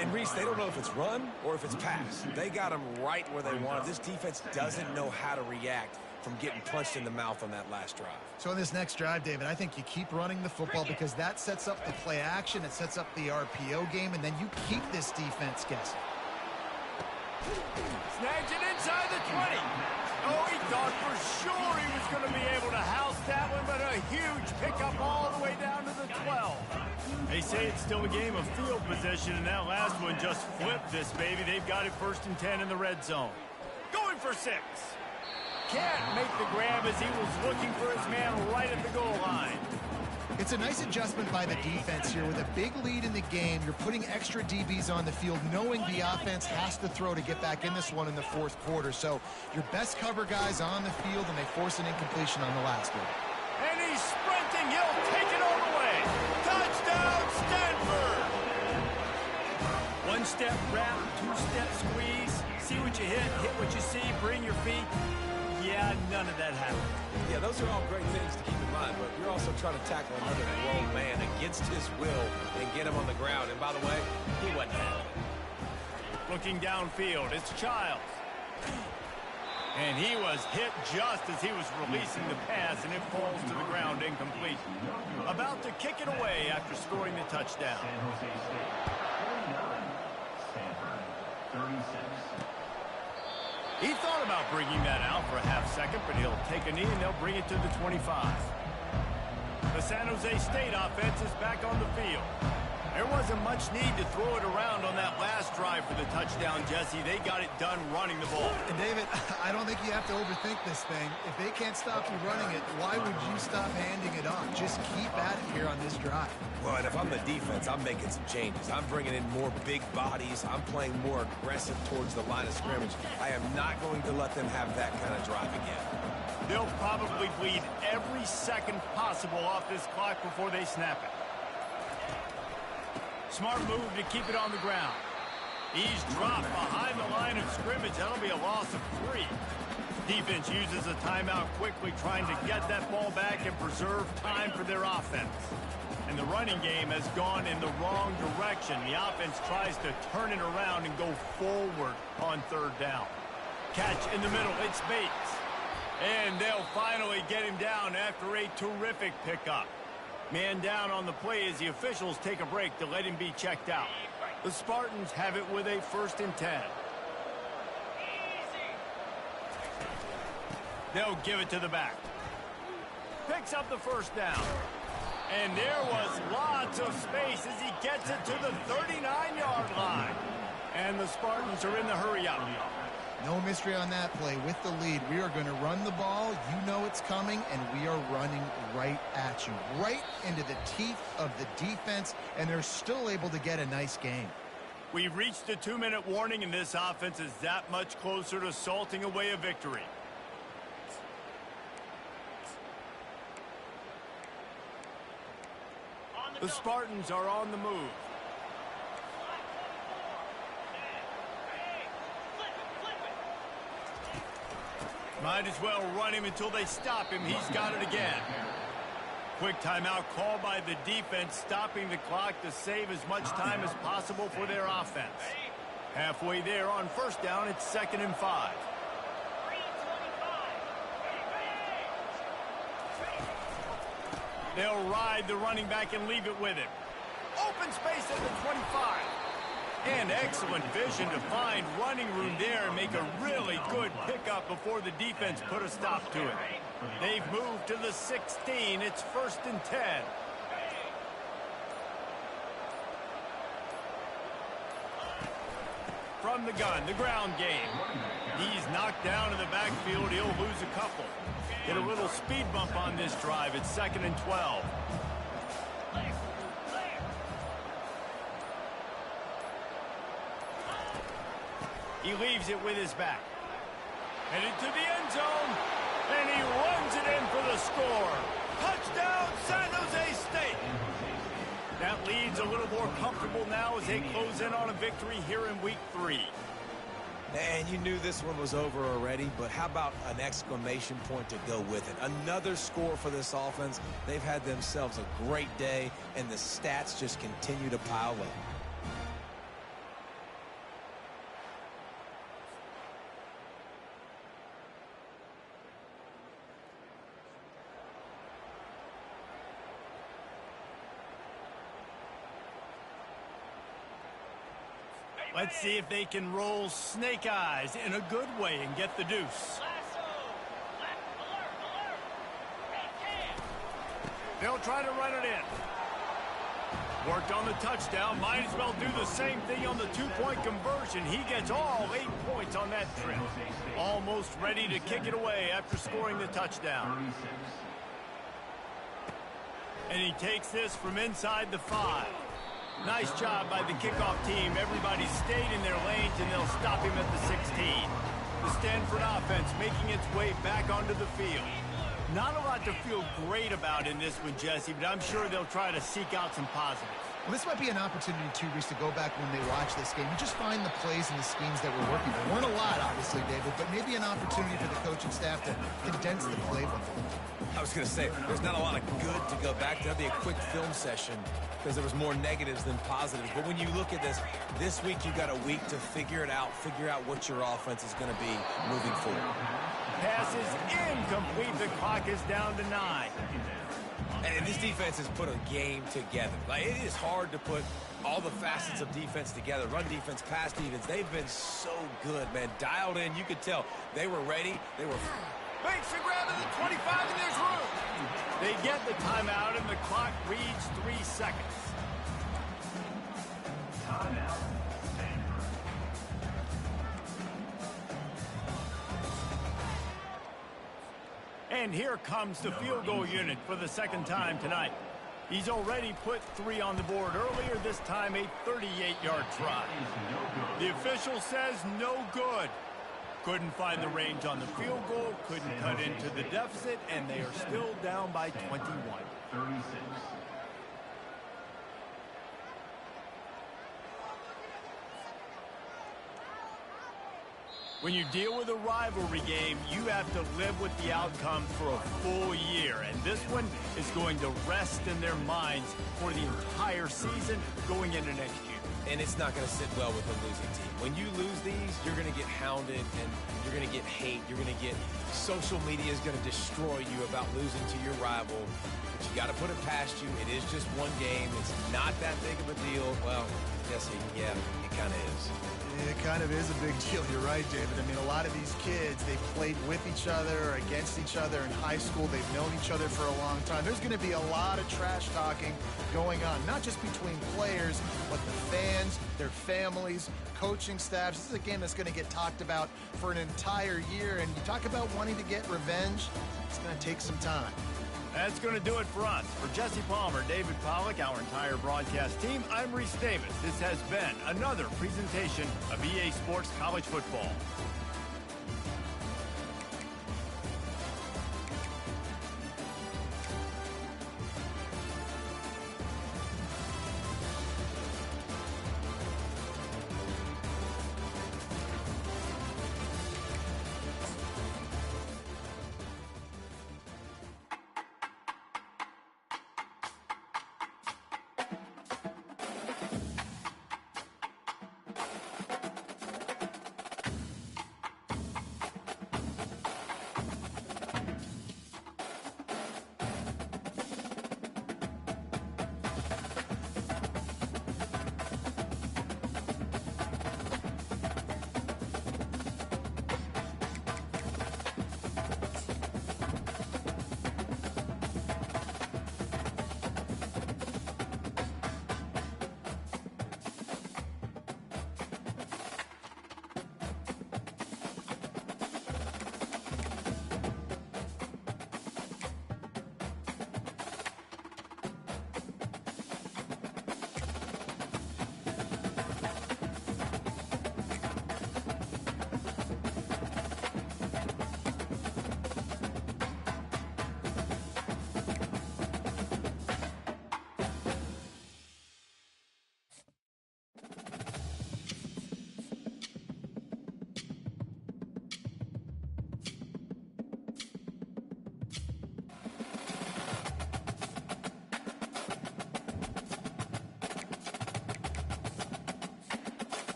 And Reese, they don't know if it's run or if it's pass. They got them right where they want them. This defense doesn't know how to react from getting punched in the mouth on that last drive. So in this next drive, David, I think you keep running the football because that sets up the play action, it sets up the RPO game, and then you keep this defense guessing. Snags it inside the 20. Oh, he thought for sure he was going to be able to house that one, but a huge pickup all the way down to the 12. They say it's still a game of field position, and that last one just flipped this baby. They've got it 1st and 10 in the red zone. Going for 6. can't make the grab as he was looking for his man right at the goal line. It's a nice adjustment by the defense here. With a big lead in the game, you're putting extra DBs on the field, knowing the offense has to throw to get back in this one in the fourth quarter. So your best cover guys on the field, and they force an incompletion on the last one. And he's sprinting. He'll take it all the way. Touchdown, Stanford! One-step wrap, two-step squeeze. See what you hit what you see, bring your feet. Yeah, none of that happened. Yeah, those are all great things to keep in mind, but you're also trying to tackle another grown man against his will and get him on the ground. And by the way, he wasn't happy. Looking downfield, it's Childs. And he was hit just as he was releasing the pass, and it falls to the ground incomplete. About to kick it away after scoring the touchdown. San Jose State, 49. Stanford, 36. He thought about bringing that out for a half second, but he'll take a knee and they'll bring it to the 25. The San Jose State offense is back on the field. There wasn't much need to throw it around on that last drive for the touchdown, Jesse. They got it done running the ball. And David, I don't think you have to overthink this thing. If they can't stop you running it, why would you stop handing it off? Just keep at it here on this drive. Well, and if I'm the defense, I'm making some changes. I'm bringing in more big bodies. I'm playing more aggressive towards the line of scrimmage. I am not going to let them have that kind of drive again. They'll probably bleed every second possible off this clock before they snap it. Smart move to keep it on the ground. He's dropped behind the line of scrimmage. That'll be a loss of 3. Defense uses a timeout quickly, trying to get that ball back and preserve time for their offense. And the running game has gone in the wrong direction. The offense tries to turn it around and go forward on third down. Catch in the middle. It's Bates. And they'll finally get him down after a terrific pickup. Man down on the play as the officials take a break to let him be checked out. The Spartans have it with a 1st and 10. They'll give it to the back. Picks up the first down. And there was lots of space as he gets it to the 39-yard line. And the Spartans are in the hurry-up. No mystery on that play. With the lead, we are going to run the ball. You know it's coming, and we are running right at you, right into the teeth of the defense, and they're still able to get a nice game. We've reached the 2-minute warning, and this offense is that much closer to salting away a victory. The Spartans are on the move. Might as well run him until they stop him. He's got it again. Quick timeout called by the defense, stopping the clock to save as much time as possible for their offense. Halfway there on first down, it's 2nd and 5. They'll ride the running back and leave it with him. Open space at the 25. And excellent vision to find running room there and make a really good pickup before the defense put a stop to it. They've moved to the 16. It's 1st and 10. From the gun, the ground game. He's knocked down in the backfield. He'll lose a couple. Get a little speed bump on this drive. It's 2nd and 12. He leaves it with his back. Headed to the end zone. And he runs it in for the score. Touchdown, San Jose State. That lead's a little more comfortable now as they close in on a victory here in week 3. And you knew this one was over already, but how about an exclamation point to go with it? Another score for this offense. They've had themselves a great day, and the stats just continue to pile up. Let's see if they can roll snake eyes in a good way and get the deuce. They'll try to run it in. Worked on the touchdown. Might as well do the same thing on the two-point conversion. He gets all 8 points on that trip. Almost ready to kick it away after scoring the touchdown. And he takes this from inside the 5. Nice job by the kickoff team. Everybody stayed in their lanes, and they'll stop him at the 16. The Stanford offense making its way back onto the field. Not a lot to feel great about in this one, Jesse, but I'm sure they'll try to seek out some positives. Well, this might be an opportunity, too, Reese, to go back when they watch this game and just find the plays and the schemes that were working. There weren't a lot, obviously, David, but maybe an opportunity for the coaching staff to condense the playbook. I was going to say, there's not a lot of good to go back to. That'd be a quick film session because there was more negatives than positives. But when you look at this week you got a week to figure it out, figure out what your offense is going to be moving forward. Pass is incomplete. The clock is down to 9. And this defense has put a game together. Like, it is hard to put all the facets of defense together. Run defense, pass defense. They've been so good, man. Dialed in. You could tell they were ready. They were... Makes the grab at the 25, and there's room. They get the timeout, and the clock reads 3 seconds. Timeout. Stanford. And here comes the field goal unit for the second time tonight. He's already put 3 on the board earlier, this time a 38-yard try. The official says no good. Couldn't find the range on the field goal, couldn't cut into the deficit, and they are still down by 21. 36. When you deal with a rivalry game, you have to live with the outcome for a full year, and this one is going to rest in their minds for the entire season going into next year. And it's not going to sit well with a losing team. When you lose these, you're going to get hounded, and you're going to get hate. You're going to get social media is going to destroy you about losing to your rival. But you got to put it past you. It is just one game. It's not that big of a deal. Well, Jesse, yeah, it kind of is. It kind of is a big deal. You're right, David. I mean, a lot of these kids, they played with each other or against each other in high school. They've known each other for a long time. There's going to be a lot of trash talking going on, not just between players, but the fans, their families, coaching staffs. This is a game that's going to get talked about for an entire year. And you talk about wanting to get revenge, it's going to take some time. That's going to do it for us. For Jesse Palmer, David Pollack, our entire broadcast team, I'm Reese Davis. This has been another presentation of EA Sports College Football.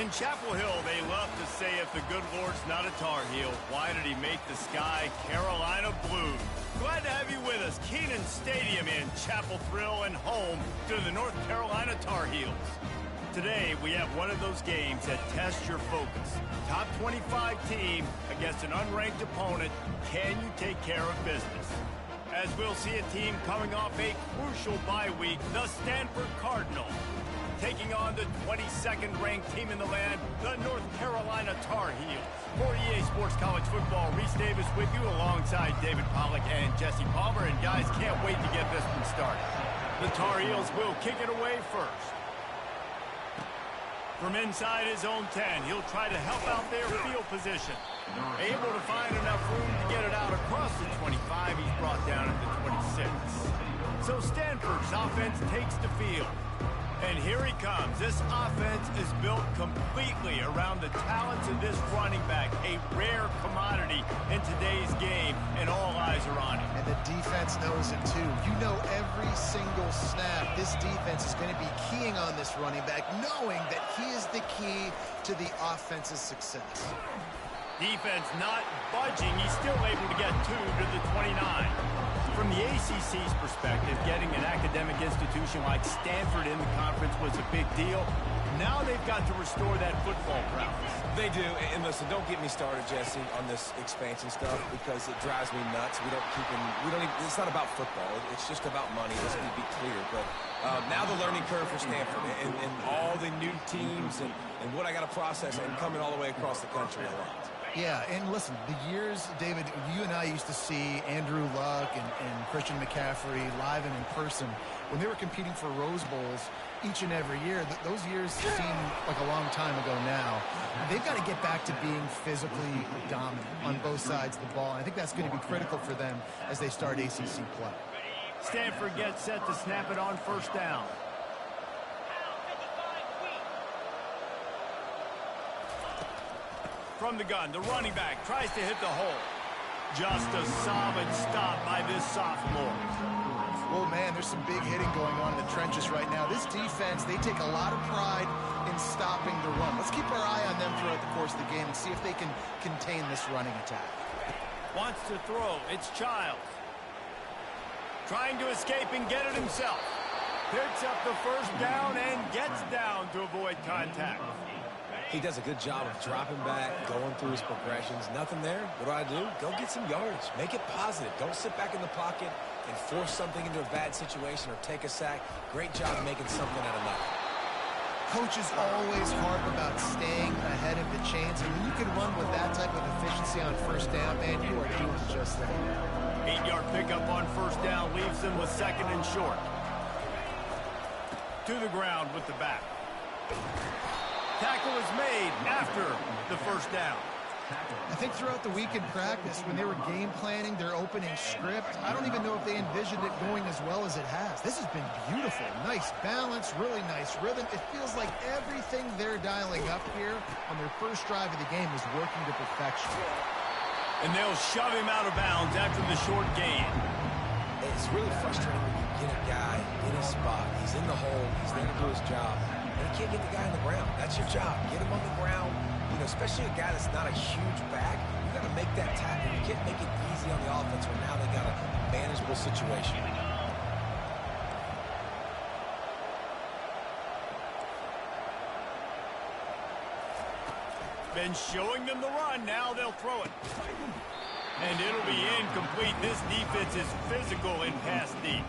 In Chapel Hill, they love to say if the good Lord's not a Tar Heel, why did he make the sky Carolina blue? Glad to have you with us. Kenan Stadium in Chapel Thrill and home to the North Carolina Tar Heels. Today, we have one of those games that tests your focus. Top 25 team against an unranked opponent. Can you take care of business? As we'll see a team coming off a crucial bye week, the Stanford Cardinal, taking on the 22nd ranked team in the land, the North Carolina Tar Heels. For EA Sports College Football, Reese Davis with you alongside David Pollack and Jesse Palmer. And guys, can't wait to get this one started. The Tar Heels will kick it away first. From inside his own 10, he'll try to help out their field position. Able to find enough room to get it out across the 25. He's brought down at the 26. So Stanford's offense takes the field. And here he comes. This offense is built completely around the talents of this running back, a rare commodity in today's game, and all eyes are on him. And the defense knows it too. You know every single snap, this defense is going to be keying on this running back, knowing that he is the key to the offense's success. Defense not budging. He's still able to get 2 to the 29. From the ACC's perspective, getting an academic institution like Stanford in the conference was a big deal. Now they've got to restore that football prowess. They do, and listen, don't get me started, Jesse, on this expansion stuff because it drives me nuts. It's not about football. It's just about money. Let's be clear. But now the learning curve for Stanford and all the new teams and what I got to process and coming all the way across the country a lot. Yeah, and listen, the years, David, you and I used to see Andrew Luck and Christian McCaffrey live and in person when they were competing for Rose Bowls each and every year. Those years seem like a long time ago now. They've got to get back to being physically dominant on both sides of the ball. And I think that's going to be critical for them as they start ACC play. Stanford gets set to snap it on first down. From the gun, the running back tries to hit the hole. Just a solid stop by this sophomore. Oh, man, there's some big hitting going on in the trenches right now. This defense, they take a lot of pride in stopping the run. Let's keep our eye on them throughout the course of the game and see if they can contain this running attack. Wants to throw. It's Childs. Trying to escape and get it himself. Picks up the first down and gets down to avoid contact. He does a good job of dropping back, going through his progressions. Nothing there. What do? Go get some yards. Make it positive. Don't sit back in the pocket and force something into a bad situation or take a sack. Great job making something out of nothing. Coach is always hard about staying ahead of the chains, and when you can run with that type of efficiency on first down, man, you are doing just that. 8-yard pickup on first down leaves them with second and short. To the ground with the back. Tackle is made after the first down. I think throughout the week in practice, when they were game planning their opening script, I don't even know if they envisioned it going as well as it has. This has been beautiful. Nice balance, really nice rhythm. It feels like everything they're dialing up here on their first drive of the game is working to perfection. And they'll shove him out of bounds after the short gain. It's really frustrating when you get a guy in a spot. He's in the hole. He's there to do his job. And you can't get the guy on the ground. That's your job. Get him on the ground. You know, especially a guy that's not a huge back. You got to make that tackle. You can't make it easy on the offense when now they got a manageable situation. Been showing them the run. Now they'll throw it. And it'll be incomplete. This defense is physical in pass deep.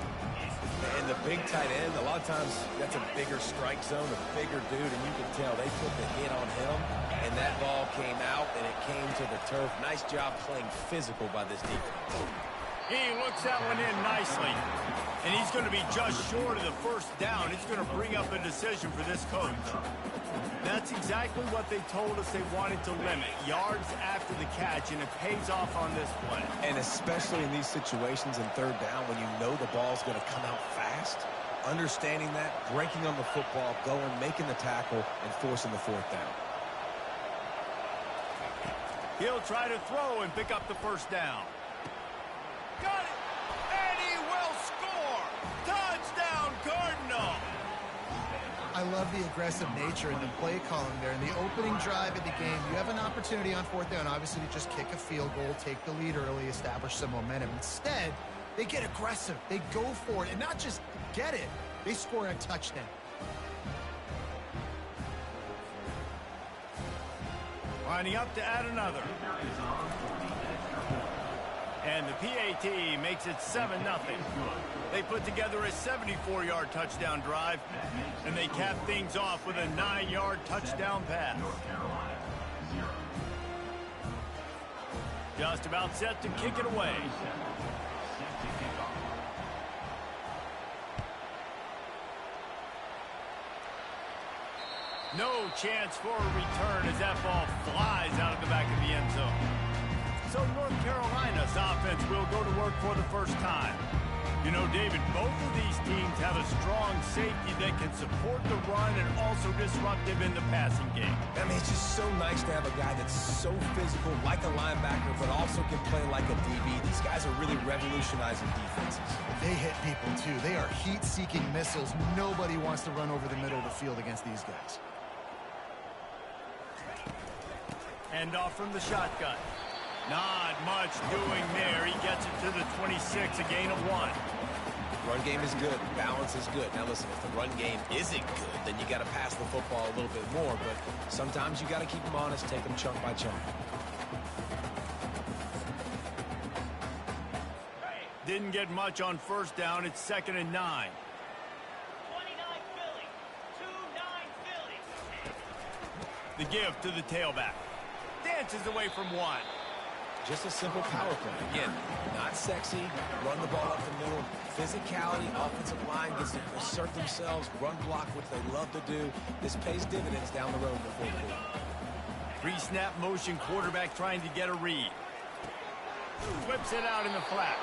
And the big tight end, a lot of times that's a bigger strike zone, a bigger dude, and you can tell they put the hit on him, and that ball came out, and it came to the turf. Nice job playing physical by this defense. He looks that one in nicely. And he's going to be just short of the first down. It's going to bring up a decision for this coach. That's exactly what they told us they wanted to limit. Yards after the catch, and it pays off on this play. And especially in these situations in third down when you know the ball's going to come out fast, understanding that, breaking on the football, going, making the tackle, and forcing the fourth down. He'll try to throw and pick up the first down. Got it! And he will score! Touchdown, Cardinal! I love the aggressive nature and the play calling there. In the opening drive of the game, you have an opportunity on fourth down, obviously, to just kick a field goal, take the lead early, establish some momentum. Instead, they get aggressive. They go for it, and not just get it. They score a touchdown. Lining up to add another. And the PAT makes it 7-0. They put together a 74-yard touchdown drive, and they cap things off with a 9-yard touchdown pass. Just about set to kick it away. No chance for a return as that ball flies out of the back of the end zone. So North Carolina's offense will go to work for the first time. You know, David, both of these teams have a strong safety that can support the run and also disruptive in the passing game. I mean, it's just so nice to have a guy that's so physical, like a linebacker, but also can play like a DB. These guys are really revolutionizing defenses. They hit people, too. They are heat-seeking missiles. Nobody wants to run over the middle of the field against these guys. Hand off from the shotgun. Not much doing there. He gets it to the 26, a gain of 1. Run game is good. Balance is good. Now listen, if the run game isn't good, then you got to pass the football a little bit more. But sometimes you got to keep them honest, take them chunk by chunk. Didn't get much on first down. It's 2nd and 9. 29 Philly. 2-9 Philly. The give to the tailback. Dances away from 1. Just a simple power play. Again, not sexy. Run the ball up the middle. Physicality, offensive line gets to assert themselves, run block, which they love to do. This pays dividends down the road in the fourth quarter. Pre-snap motion quarterback trying to get a read. Whips it out in the flat.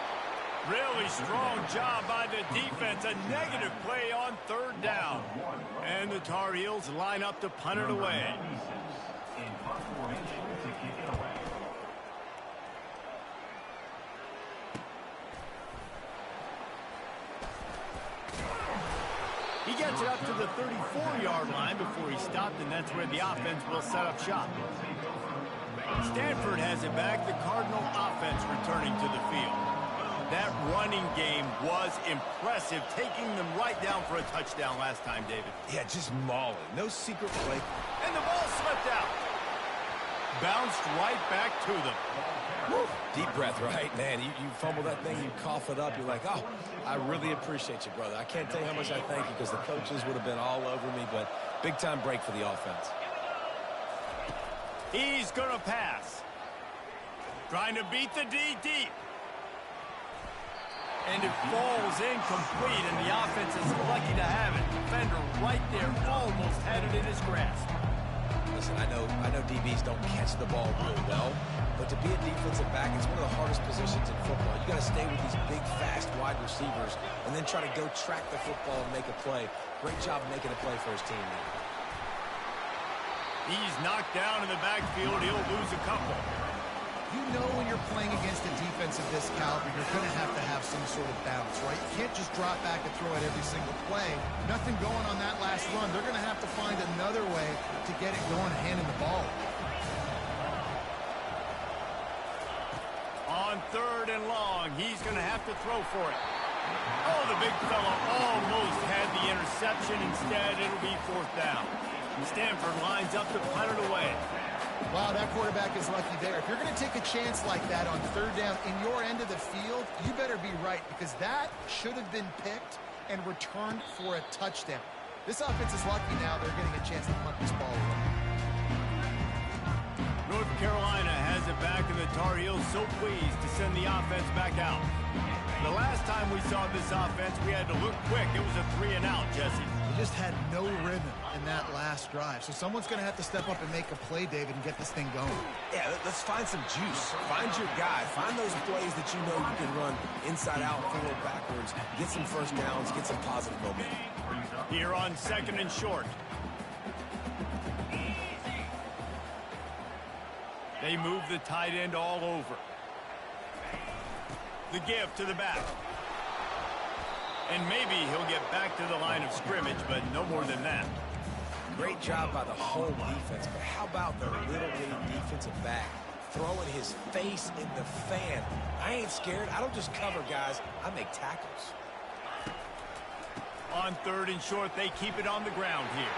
Really strong job by the defense. A negative play on 3rd down. And the Tar Heels line up to punt it away. He gets it up to the 34-yard line before he stopped, and that's where the offense will set up shop. Stanford has it back. The Cardinal offense returning to the field. That running game was impressive, taking them right down for a touchdown last time, David. Yeah, just mauling. No secret play. And the ball slipped out. Bounced right back to them. Woo. Deep breath, right? Man, you fumble that thing, you cough it up, you're like, oh, I really appreciate you, brother. I can't tell you how much I thank you because the coaches would have been all over me, but big-time break for the offense. He's going to pass. Trying to beat the D deep. And it falls incomplete, and the offense is lucky to have it. Defender right there almost had it in his grasp. Listen, I know DBs don't catch the ball real well, but to be a defensive back, it's one of the hardest positions in football. You got to stay with these big, fast, wide receivers and then try to go track the football and make a play. Great job making a play for his team there. He's knocked down in the backfield. He'll lose a couple. You know when you're playing against a defense of this caliber, you're going to have some sort of balance, right? You can't just drop back and throw it every single play. Nothing going on that last run. They're going to have to find another way to get it going, handing the ball. On 3rd and long, he's going to have to throw for it. Oh, the big fella almost had the interception. Instead, it'll be 4th down. Stanford lines up to punt it away. Wow, that quarterback is lucky there. If you're going to take a chance like that on 3rd down in your end of the field, you better be right because that should have been picked and returned for a touchdown. This offense is lucky now they're getting a chance to punt this ball away. North Carolina has it back, and the Tar Heels so pleased to send the offense back out. The last time we saw this offense, we had to look quick. It was a 3-and-out, Jesse. They just had no rhythm in that last drive. So someone's going to have to step up and make a play, David, and get this thing going. Yeah, let's find some juice. Find your guy. Find those plays that you know you can run inside out, forward, backwards. Get some first downs. Get some positive momentum. Here on 2nd and short. They move the tight end all over. The give to the back. And maybe he'll get back to the line of scrimmage, but no more than that. Great job by the whole defense, but how about the little bitty defensive back throwing his face in the fan? I ain't scared. I don't just cover guys. I make tackles. On 3rd and short, they keep it on the ground here.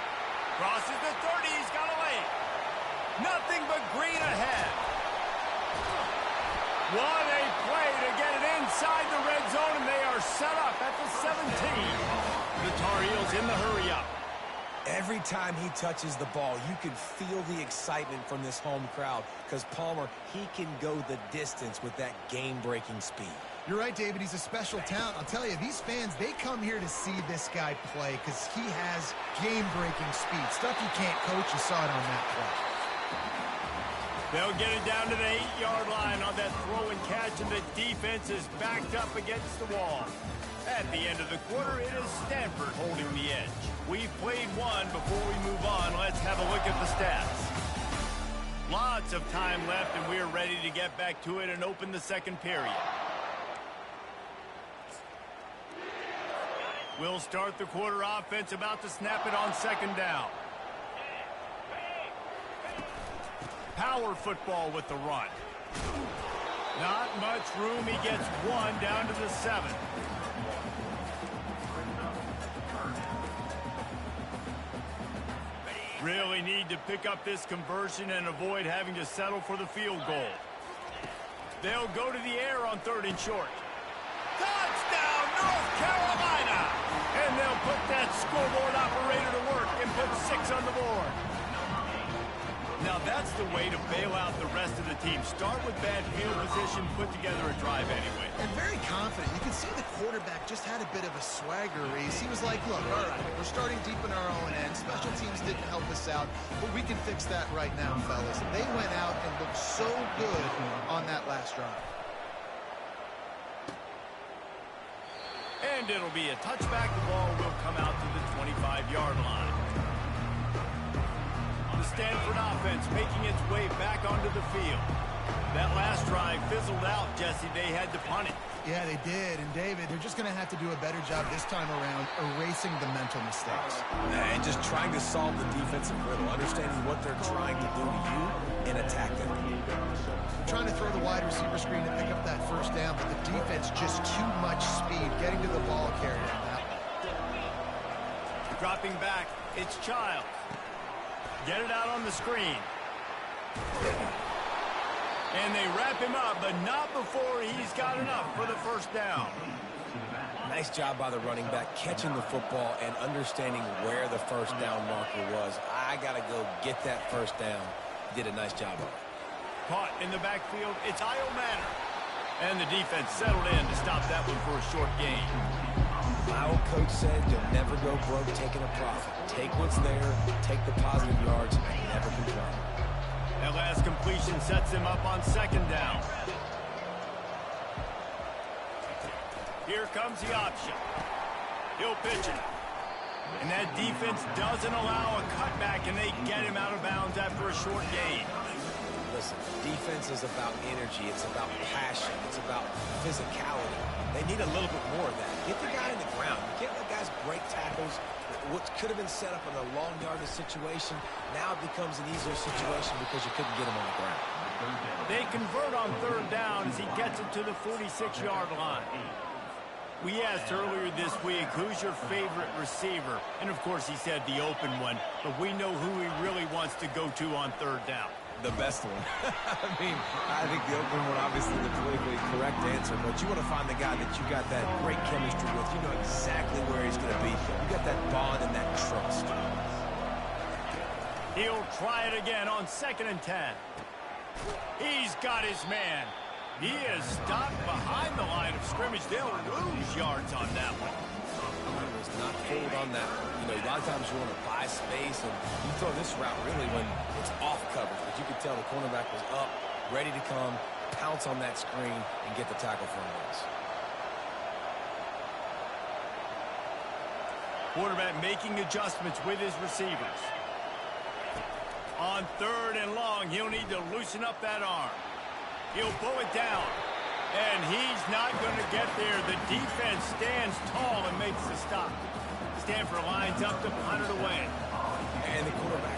Crosses the 30. He's got a lane. Nothing but green ahead. What a play to get it inside the red zone, and they are set up at the 17. The Tar Heels in the hurry-up. Every time he touches the ball, you can feel the excitement from this home crowd because Palmer, he can go the distance with that game-breaking speed. You're right, David. He's a special talent. I'll tell you, these fans, they come here to see this guy play because he has game-breaking speed. Stuff you can't coach. You saw it on that play. They'll get it down to the 8-yard line on that throw and catch, and the defense is backed up against the wall. At the end of the quarter, it is Stanford holding the edge. We've played one. Before we move on, let's have a look at the stats. Lots of time left, and we're ready to get back to it and open the second period. We'll start the quarter offense, about to snap it on 2nd down. Power football with the run. Not much room. He gets 1 down to the 7. Really need to pick up this conversion and avoid having to settle for the field goal. They'll go to the air on 3rd and short. Touchdown, North Carolina! And they'll put that scoreboard operator to work and put 6 on the board. Now that's the way to bail out the rest of the team. Start with bad field position, put together a drive anyway. And very confident. You can see the quarterback just had a bit of a swagger, Reese. He was like, look, all right, we're starting deep in our own end. Special teams didn't help us out, but we can fix that right now, fellas. And they went out and looked so good on that last drive. And it'll be a touchback. The ball will come out to the 25-yard line. The Stanford offense making its way back onto the field. That last drive fizzled out, Jesse. They had to punt it. Yeah, they did. And, David, they're just going to have to do a better job this time around erasing the mental mistakes. And just trying to solve the defensive riddle, understanding what they're trying to do to you and attack them. Trying to throw the wide receiver screen to pick up that 1st down, but the defense just too much speed getting to the ball carrier on that one. Dropping back, it's Childs. Get it out on the screen. And they wrap him up, but not before he's got enough for the 1st down. Nice job by the running back, catching the football and understanding where the 1st down marker was. I got to go get that 1st down. Did a nice job of it. Caught in the backfield, it's Io Manor. And the defense settled in to stop that one for a short gain. My old coach said you'll never go broke taking a profit. Take what's there, take the positive yards, and never complain. That last completion sets him up on 2nd down. Here comes the option. He'll pitch it. And that defense doesn't allow a cutback, and they get him out of bounds after a short gain. Listen, defense is about energy. It's about passion. It's about physicality. They need a little bit more of that. Get the guy in the ground. You can't let guys break tackles. What could have been set up in a long yardage situation, now it becomes an easier situation because you couldn't get him on the ground. They convert on 3rd down as he gets it to the 46-yard line. We asked earlier this week, who's your favorite receiver? And, of course, he said the open one, but we know who he really wants to go to on 3rd down. The best one. I mean, I think the open one, obviously the politically correct answer, but you want to find the guy that you got that great chemistry with. You know exactly where he's going to be. You got that bond and that trust. He'll try it again on 2nd and 10. He's got his man. He is stopped behind the line of scrimmage. They'll lose yards on that one. He was not fooled on that one. You know, a lot of times you want to buy space, and you throw this route really when it's off coverage. But you could tell the cornerback was up, ready to come, pounce on that screen, and get the tackle for him. Quarterback making adjustments with his receivers. On 3rd and long, he'll need to loosen up that arm. He'll pull it down. And he's not going to get there. The defense stands tall and makes the stop. Stanford lines up to punt it away. And the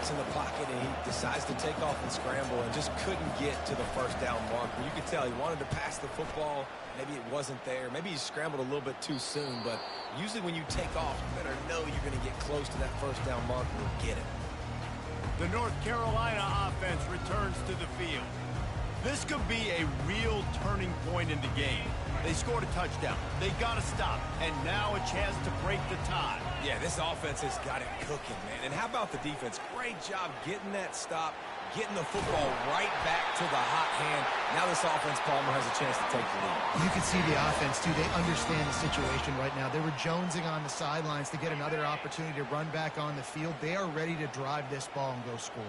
gets in the pocket and he decides to take off and scramble and just couldn't get to the first down marker. You could tell he wanted to pass the football. Maybe it wasn't there. Maybe he scrambled a little bit too soon. But usually when you take off, you better know you're going to get close to that first down marker or get it. The North Carolina offense returns to the field. This could be a real turning point in the game. They scored a touchdown. They got to stop. And now a chance to break the tie. Yeah, this offense has got it cooking, man. And how about the defense? Great job getting that stop, getting the football right back to the hot hand. Now this offense, Palmer, has a chance to take the lead. You can see the offense, too. They understand the situation right now. They were jonesing on the sidelines to get another opportunity to run back on the field. They are ready to drive this ball and go score.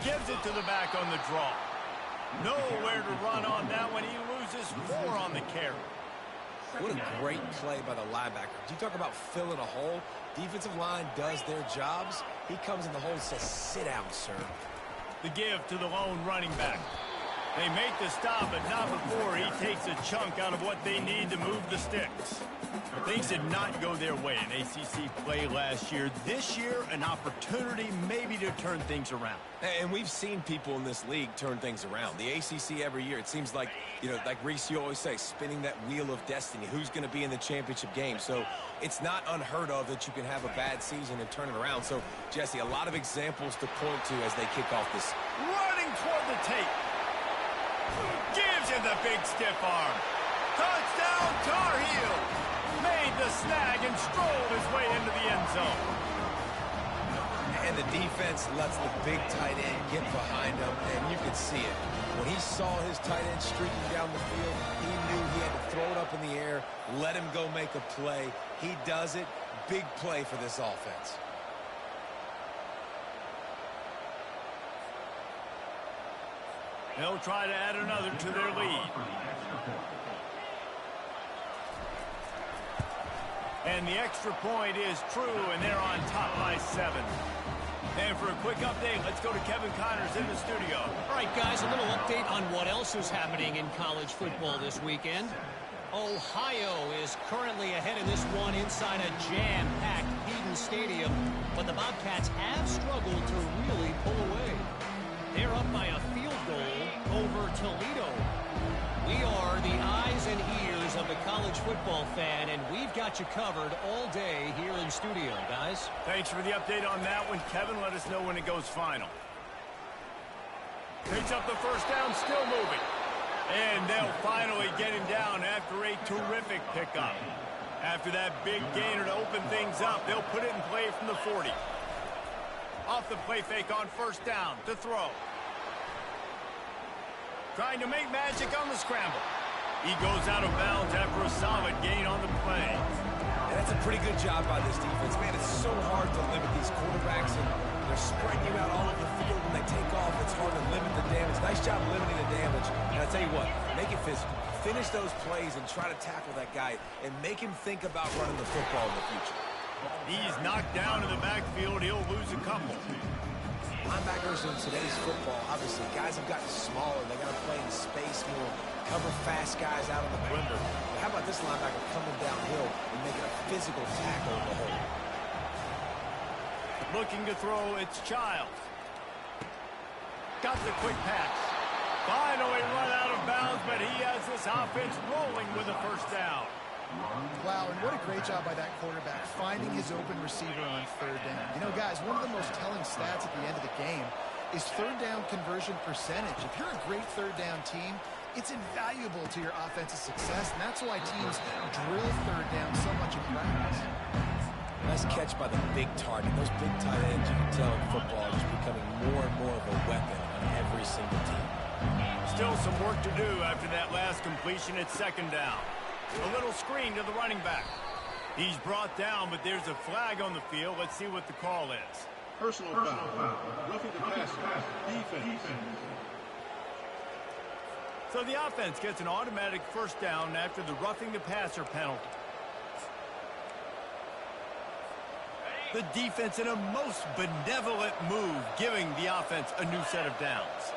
Gives it to the back on the draw. Nowhere to run on that one. He loses 4 on the carry. What a great play by the linebacker. You talk about filling a hole. Defensive line does their jobs. He comes in the hole and says, sit down, sir. The give to the lone running back. They make the stop, but not before he takes a chunk out of what they need to move the sticks. Things did not go their way in ACC play last year. This year, an opportunity maybe to turn things around. And we've seen people in this league turn things around. The ACC every year, it seems like, you know, like Reese, you always say, spinning that wheel of destiny. Who's going to be in the championship game? So it's not unheard of that you can have a bad season and turn it around. So, Jesse, a lot of examples to point to as they kick off this. Running toward the tape. Gives him the big stiff arm. Touchdown, Tar Heels. Made the snag and strolled his way into the end zone. And the defense lets the big tight end get behind him, and you could see it. When he saw his tight end streaking down the field, he knew he had to throw it up in the air, let him go make a play. He does it. Big play for this offense. They'll try to add another to their lead. And the extra point is true, and they're on top by 7. And for a quick update, let's go to Kevin Connors in the studio. All right, guys, a little update on what else is happening in college football this weekend. Ohio is currently ahead in this one inside a jam-packed Eden Stadium, but the Bobcats have struggled to really pull away. They're up by a field goal over Toledo. We are the eyes and ears of the college football fan, and we've got you covered all day here in studio, guys. Thanks for the update on that one, Kevin. Let us know when it goes final. Picks up the first down, still moving. And they'll finally get him down after a terrific pickup. After that big gainer to open things up, they'll put it in play from the 40. Off the play fake on first down to throw. Trying to make magic on the scramble. He goes out of bounds after a solid gain on the play. And that's a pretty good job by this defense. Man, it's so hard to limit these quarterbacks, and they're spreading you out all over the field. When they take off, it's hard to limit the damage. Nice job limiting the damage. And I'll tell you what, make it physical. Finish those plays and try to tackle that guy and make him think about running the football in the future. He's knocked down in the backfield. He'll lose a couple. Linebackers in today's football, obviously, guys have gotten smaller. They got to play in space more, cover fast guys out on the perimeter. But how about this linebacker coming downhill and making a physical tackle in the hole? Looking to throw, it's Childs. Got the quick pass. Finally run out of bounds, but he has this offense rolling with a first down. Wow, and what a great job by that quarterback, finding his open receiver on third down. You know, guys, one of the most telling stats at the end of the game is third down conversion percentage. If you're a great third down team, it's invaluable to your offensive success, and that's why teams drill third down so much in practice. Nice catch by the big target. Those big tight ends, you can tell in football, are just becoming more and more of a weapon on every single team. Still some work to do after that last completion at second down. A little screen to the running back. He's brought down, but there's a flag on the field. Let's see what the call is. Personal foul. Roughing the passer. Defense. So the offense gets an automatic first down after the roughing the passer penalty. The defense in a most benevolent move, giving the offense a new set of downs.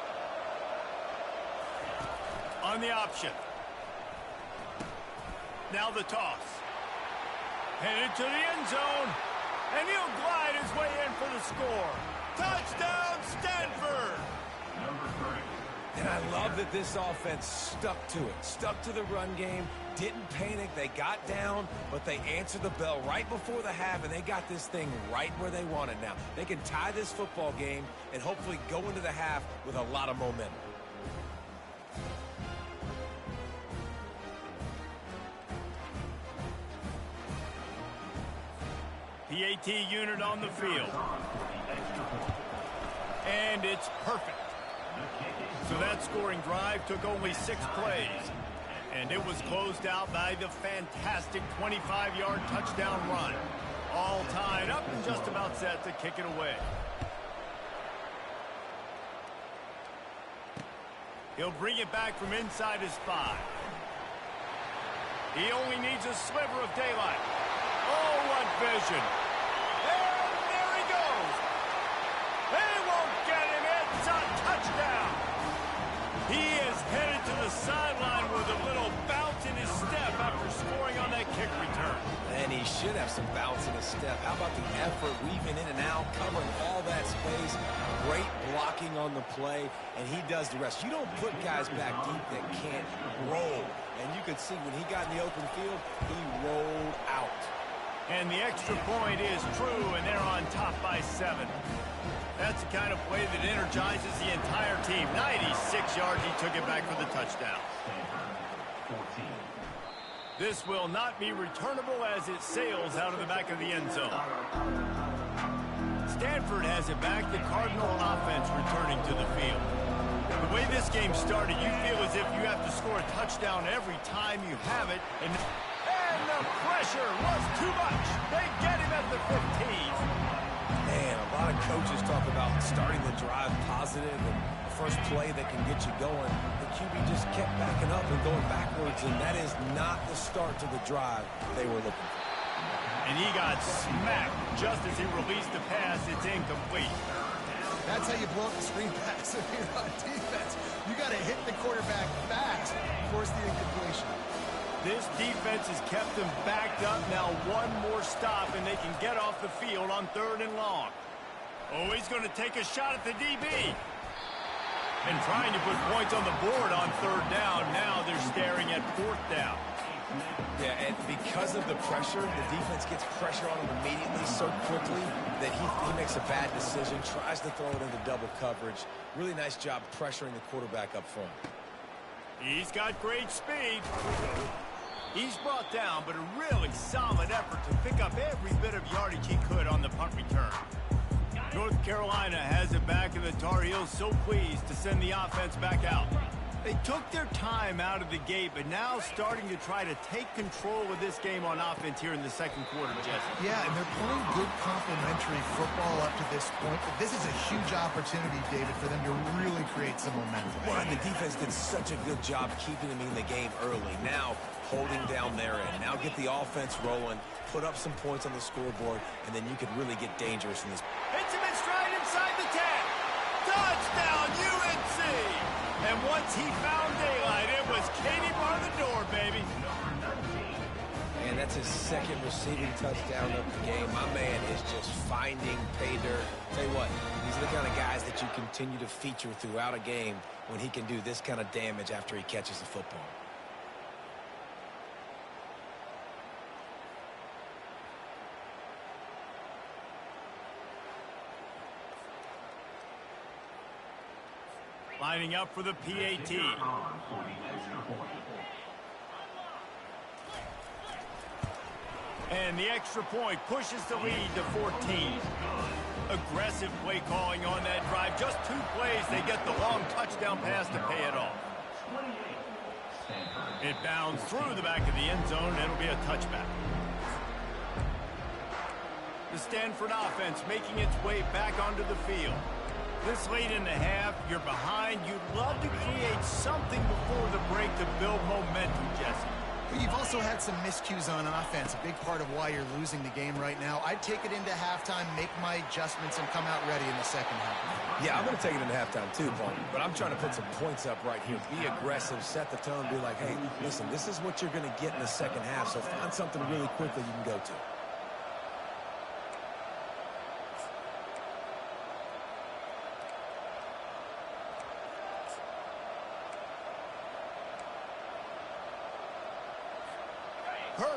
On the option. Now the toss. Headed to the end zone. And he'll glide his way in for the score. Touchdown, Stanford! Number 30. And I love that this offense stuck to it. Stuck to the run game, didn't panic. They got down, but they answered the bell right before the half, and they got this thing right where they want it now. They can tie this football game and hopefully go into the half with a lot of momentum. PAT unit on the field. And it's perfect. So that scoring drive took only 6 plays. And it was closed out by the fantastic 25-yard touchdown run. All tied up and just about set to kick it away. He'll bring it back from inside his 5. He only needs a sliver of daylight. Oh, what vision. And there he goes. They won't get him. It's a touchdown. He is headed to the sideline with a little bounce in his step after scoring on that kick return. And he should have some bounce in his step. How about the effort, weaving in and out, covering all that space. Great blocking on the play, and he does the rest. You don't put guys back deep that can't roll. And you could see when he got in the open field, he rolled out. And the extra point is true, and they're on top by 7. That's the kind of play that energizes the entire team. 96 yards, he took it back for the touchdown. 14. This will not be returnable as it sails out of the back of the end zone. Stanford has it back, the Cardinal offense returning to the field. The way this game started, you feel as if you have to score a touchdown every time you have it. And the pressure was too much. They get him at the 15. Man, a lot of coaches talk about starting the drive positive and the first play that can get you going. The QB just kept backing up and going backwards, and that is not the start to the drive they were looking for. And he got smacked just as he released the pass. It's incomplete. That's how you blow up the screen pass if you're on defense. You got to hit the quarterback fast, force the incompletion. This defense has kept them backed up. Now one more stop, and they can get off the field on 3rd and long. Oh, he's going to take a shot at the DB. And trying to put points on the board on 3rd down. Now they're staring at 4th down. Yeah, and because of the pressure, the defense gets pressure on him immediately so quickly that he makes a bad decision, tries to throw it into double coverage. Really nice job pressuring the quarterback up front. He's got great speed. He's brought down, but a really solid effort to pick up every bit of yardage he could on the punt return. North Carolina has it back, and the Tar Heels so pleased to send the offense back out. They took their time out of the gate, but now starting to try to take control of this game on offense here in the 2nd quarter, Jesse. Yeah, and they're playing good complementary football up to this point, but this is a huge opportunity, David, for them to really create some momentum. Well, and the defense did such a good job keeping them in the game early. Now holding down their end. Now get the offense rolling, put up some points on the scoreboard, and then you can really get dangerous in this. Hits him in stride inside the 10. Touchdown, UNC! And once he found daylight, it was Katie bar the door, baby. And that's his 2nd receiving touchdown of the game. My man is just finding pay dirt. Tell you what, these are the kind of guys that you continue to feature throughout a game when he can do this kind of damage after he catches the football. Lining up for the PAT. And the extra point pushes the lead to 14. Aggressive play calling on that drive. Just 2 plays, they get the long touchdown pass to pay it off. It bounds through the back of the end zone. It'll be a touchback. The Stanford offense making its way back onto the field. This late in the half, you're behind. You'd love to create something before the break to build momentum, Jesse. You've also had some miscues on offense, a big part of why you're losing the game right now. I'd take it into halftime, make my adjustments, and come out ready in the 2nd half. Yeah, I'm going to take it into halftime too, Paul. But I'm trying to put some points up right here. Be aggressive, set the tone, be like, hey, listen, this is what you're going to get in the 2nd half, so find something really quickly you can go to.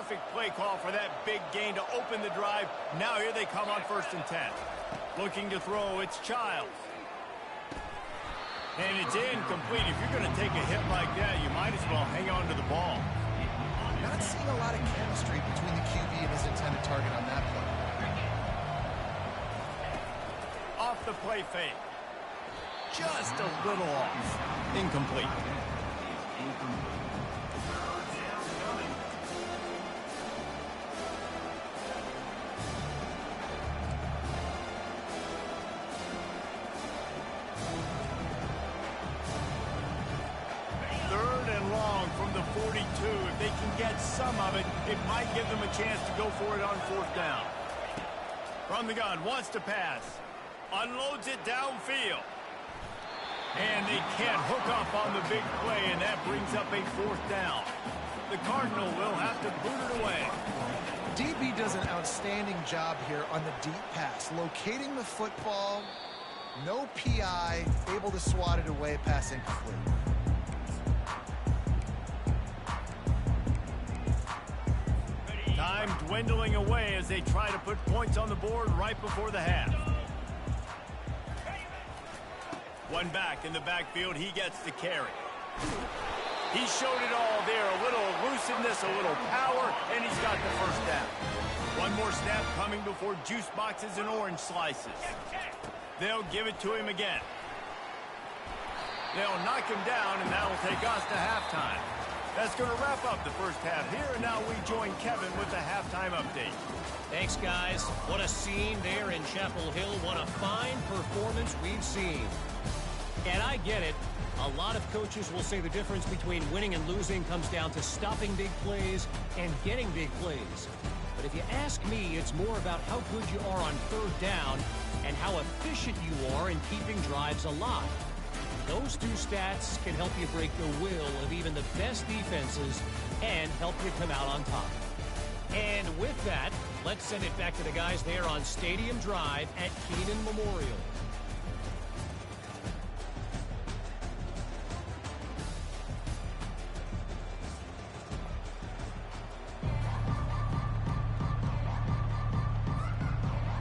perfect play call for that big gain to open the drive. Now here they come on 1st and 10. Looking to throw, it's Childs. And it's incomplete. If you're going to take a hit like that, you might as well hang on to the ball. Not seeing a lot of chemistry between the QB and his intended target on that play. Off the play fake. Just a little off. Incomplete. From the 42, if they can get some of it, it might give them a chance to go for it on 4th down. From the gun, wants to pass. Unloads it downfield. And they can't hook up on the big play, and that brings up a 4th down. The Cardinal will have to boot it away. DB does an outstanding job here on the deep pass, locating the football, no PI, able to swat it away, pass incomplete. Time dwindling away as they try to put points on the board right before the half. One back in the backfield, he gets the carry. He showed it all there, a little elusiveness, a little power, and he's got the 1st down. One more snap coming before juice boxes and orange slices. They'll give it to him again. They'll knock him down, and that'll take us to halftime. That's going to wrap up the 1st half here, and now we join Kevin with the halftime update. Thanks, guys. What a scene there in Chapel Hill. What a fine performance we've seen. And I get it. A lot of coaches will say the difference between winning and losing comes down to stopping big plays and getting big plays. But if you ask me, it's more about how good you are on 3rd down and how efficient you are in keeping drives alive. Those two stats can help you break the will of even the best defenses and help you come out on top. And with that, let's send it back to the guys there on Stadium Drive at Keenan Memorial.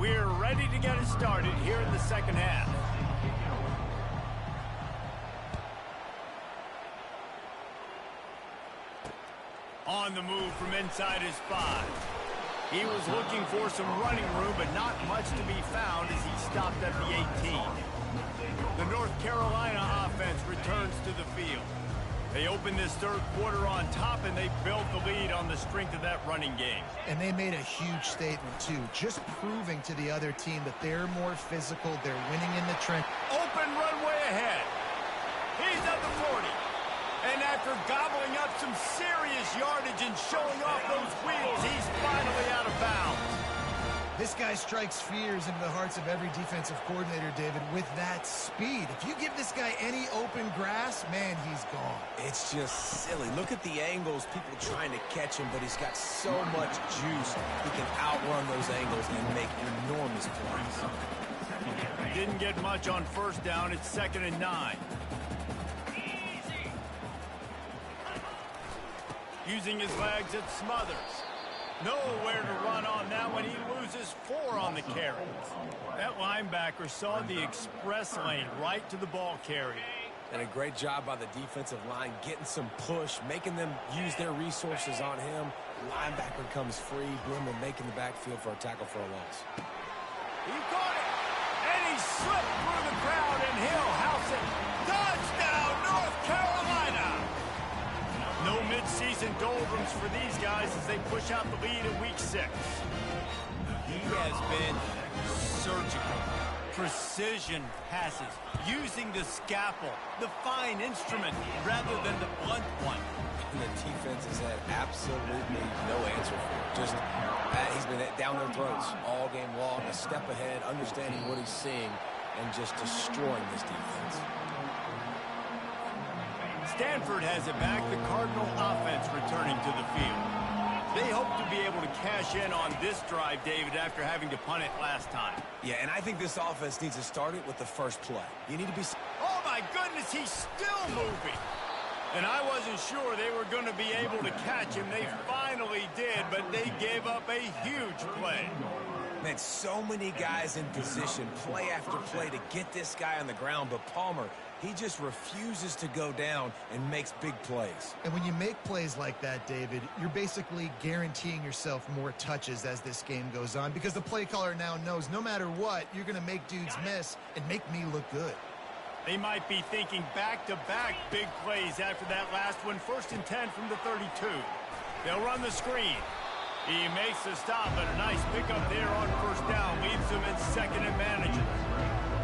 We're ready to get it started here in the 2nd half. On the move from inside his 5. He was looking for some running room, but not much to be found as he stopped at the 18. The North Carolina offense returns to the field. They open this 3rd quarter on top, and they built the lead on the strength of that running game. And they made a huge statement, too, just proving to the other team that they're more physical, they're winning in the trench. Open runway ahead. He's at the 40. And after gobbling up some serious yardage and showing off those wheels, he's finally out of bounds. This guy strikes fears into the hearts of every defensive coordinator, David, with that speed. If you give this guy any open grass, man, he's gone. It's just silly. Look at the angles, people trying to catch him, but he's got so much juice. He can outrun those angles and make enormous plays. Didn't get much on 1st down. It's 2nd and 9. Using his legs, it Smothers. Nowhere to run on that one. He loses 4 on the carry. That linebacker saw the express lane right to the ball carrier. And a great job by the defensive line, getting some push, making them use their resources on him. Linebacker comes free, Bloom making the backfield for a tackle for a loss. He caught it, and he slipped through the crowd, and he'll house it. Touchdown, North Carolina! No midseason doldrums for these guys as they push out the lead in Week 6. He has been surgical. Precision passes, using the scalpel, the fine instrument, rather than the blunt one. And the defense has had absolutely no answer for it. Just, he's been down their throats all game long, a step ahead, understanding what he's seeing, and just destroying this defense. Stanford has it back, the Cardinal offense returning to the field. They hope to be able to cash in on this drive, David, after having to punt it last time. Yeah, and I think this offense needs to start it with the first play. You need to be... Oh, my goodness, he's still moving. And I wasn't sure they were going to be able to catch him. They finally did, but they gave up a huge play. Man, so many guys in position, play after play to get this guy on the ground, but Palmer, he just refuses to go down and makes big plays. And when you make plays like that, David, you're basically guaranteeing yourself more touches as this game goes on, because the play caller now knows no matter what, you're going to make dudes miss and make me look good. They might be thinking back-to-back big plays after that last one. 1st and 10 from the 32. They'll run the screen. He makes the stop, but a nice pickup there on 1st down. Leaves him in 2nd and manageable.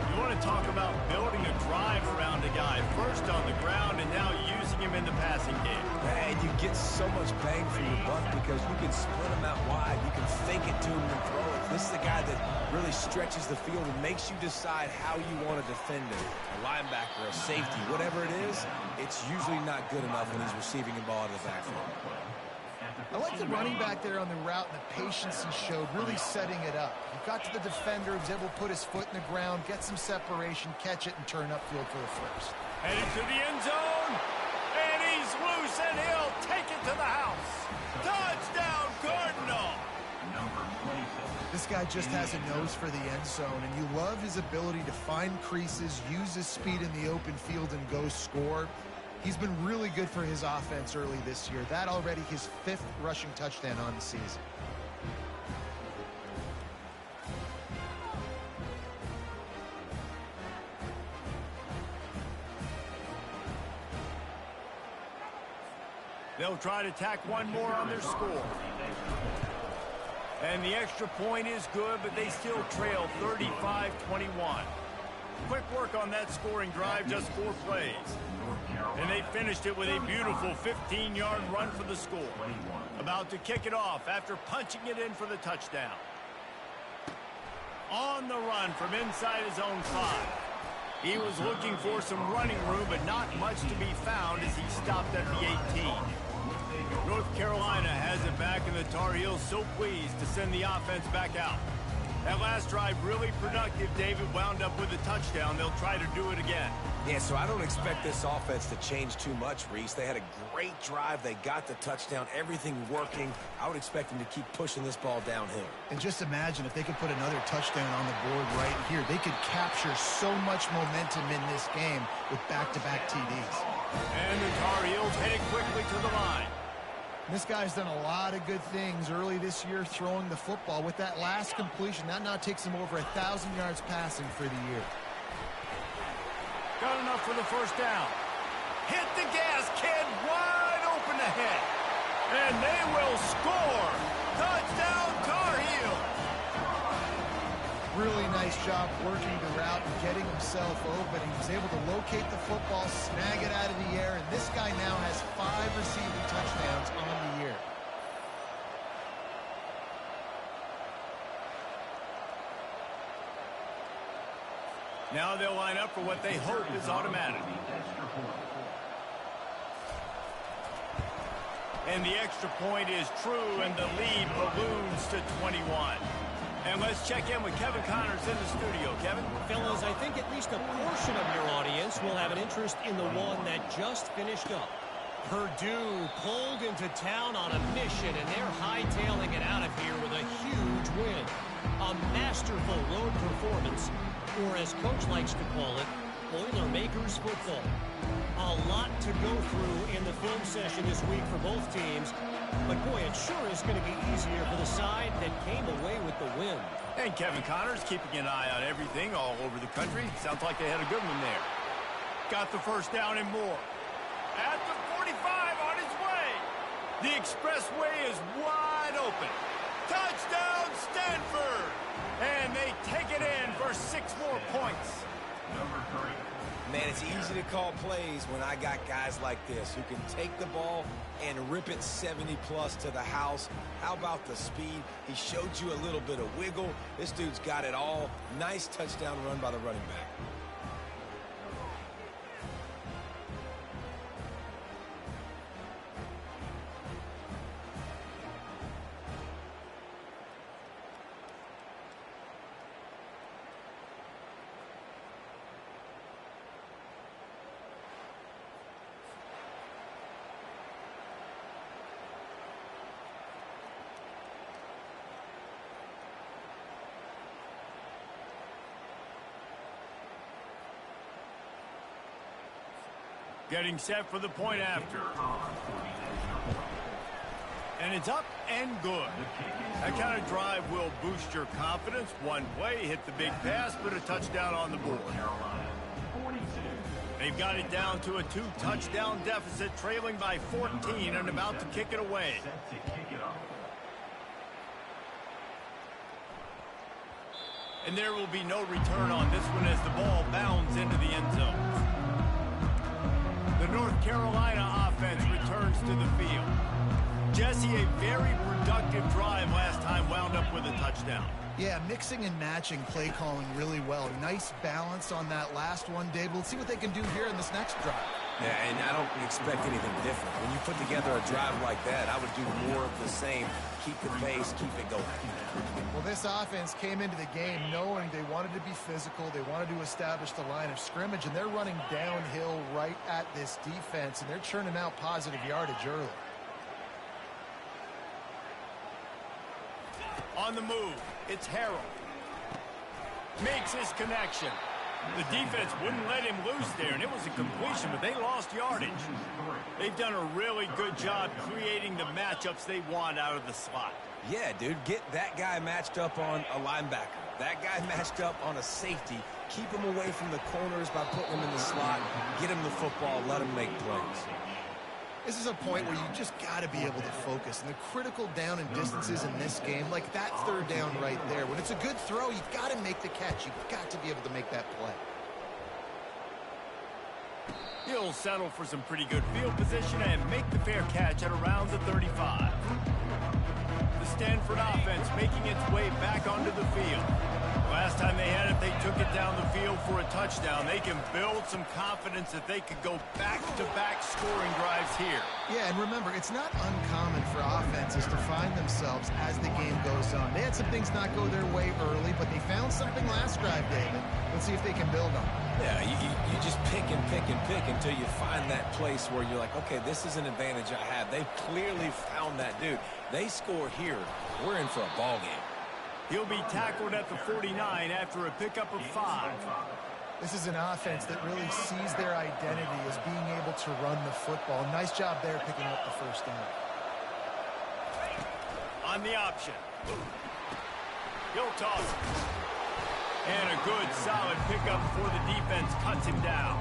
You want to talk about building a drive around a guy. First on the ground and now using him in the passing game. And you get so much bang for your buck because you can split him out wide. You can fake it to him and throw it. This is the guy that really stretches the field and makes you decide how you want to defend him. A linebacker, a safety, whatever it is, it's usually not good enough when he's receiving the ball out of the backfield. I like the running back there on the route and the patience he showed, really setting it up. He got to the defender, was able to put his foot in the ground, get some separation, catch it, and turn upfield for the first. Headed to the end zone, and he's loose, and he'll take it to the house. Touchdown, Cardinal! This guy just has a nose for the end zone, and you love his ability to find creases, use his speed in the open field, and go score. He's been really good for his offense early this year. That already his 5th rushing touchdown on the season. They'll try to tack one more on their score. And the extra point is good, but they still trail 35-21. Quick work on that scoring drive, just 4 plays. And they finished it with a beautiful 15-yard run for the score. About to kick it off after punching it in for the touchdown. On the run from inside his own 5. He was looking for some running room, but not much to be found as he stopped at the 18. North Carolina has it back, and the Tar Heels so pleased to send the offense back out. That last drive really productive. David wound up with a touchdown. They'll try to do it again. Yeah, so I don't expect this offense to change too much, Reese. They had a great drive. They got the touchdown, everything working. I would expect them to keep pushing this ball downhill. And just imagine if they could put another touchdown on the board right here. They could capture so much momentum in this game with back-to-back TDs. And the Tar Heels headed quickly to the line. This guy's done a lot of good things early this year throwing the football. With that last completion, that now takes him over 1,000 yards passing for the year. Got enough for the 1st down. Hit the gas, kid, wide open ahead. And they will score. Touchdown, Tar Heels. Really nice job working the route and getting himself open. He was able to locate the football, snag it out of the air, and this guy now has 5 receiving touchdowns on the year. Now they'll line up for what they hope is automatic. And the extra point is true, and the lead balloons to 21. And let's check in with Kevin Connors in the studio. Kevin? Fellas, I think at least a portion of your audience will have an interest in the one that just finished up. Purdue pulled into town on a mission, and they're hightailing it out of here with a huge win. A masterful road performance, or as Coach likes to call it, Boilermakers football. A lot to go through in the film session this week for both teams, but boy, it sure is going to be easier for the side that came away with the win. And Kevin Connors keeping an eye on everything all over the country. Sounds like they had a good one there. Got the 1st down and more. At the 45 on his way. The expressway is wide open. Touchdown, Stanford! And they take it in for 6 more points. Man, it's easy to call plays when I got guys like this who can take the ball and rip it 70-plus to the house. How about the speed? He showed you a little bit of wiggle. This dude's got it all. Nice touchdown run by the running back. Getting set for the point after. And it's up and good. That kind of drive will boost your confidence. One play, hit the big pass, but a touchdown on the board. They've got it down to a 2-touchdown deficit, trailing by 14 and about to kick it away. And there will be no return on this one as the ball bounds into the end zone. The North Carolina offense returns to the field. Jesse, a very productive drive last time wound up with a touchdown. Yeah, mixing and matching play calling really well. Nice balance on that last one, Dave. We'll see what they can do here in this next drive. Yeah, and I don't expect anything different. When you put together a drive like that, I would do more of the same. Keep the pace, keep it going. Well, this offense came into the game knowing they wanted to be physical. They wanted to establish the line of scrimmage, and they're running downhill right at this defense, and they're churning out positive yardage early. On the move, it's Harrell. Makes his connection. The defense wouldn't let him loose there, and it was a completion, but they lost yardage. They've done a really good job creating the matchups they want out of the slot. Yeah, dude, get that guy matched up on a linebacker. That guy matched up on a safety. Keep him away from the corners by putting him in the slot. Get him the football, let him make plays. This is a point where you just got to be able to focus. And the critical down and distances in this game, like that third down right there, when it's a good throw, you've got to make the catch. You've got to be able to make that play. He'll settle for some pretty good field position and make the fair catch at around the 35. The Stanford offense making its way back onto the field. Last time they had it, they took it down the field for a touchdown. They can build some confidence that they could go back-to-back scoring drives here. Yeah, and remember, it's not uncommon for offenses to find themselves as the game goes on. They had some things not go their way early, but they found something last drive, David. Let's see if they can build on it. Yeah, you just pick and pick and pick until you find that place where you're like, okay, this is an advantage I have. They've clearly found that, dude. They score here, we're in for a ball game. He'll be tackled at the 49 after a pickup of 5. This is an offense that really sees their identity as being able to run the football. Nice job there picking up the first down. On the option. He'll toss it. And a good, solid pickup before the defense cuts him down.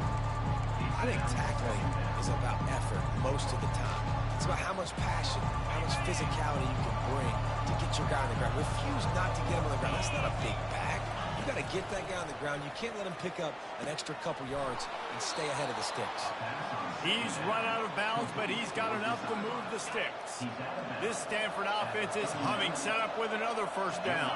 I think tackling is about effort most of the time. It's about how much passion, how much physicality you can bring to get your guy on the ground. Refuse not to get him on the ground. That's not a big bag. You got to get that guy on the ground. You can't let him pick up an extra couple yards and stay ahead of the sticks. He's run out of bounds, but he's got enough to move the sticks. This Stanford offense is humming, set up with another first down.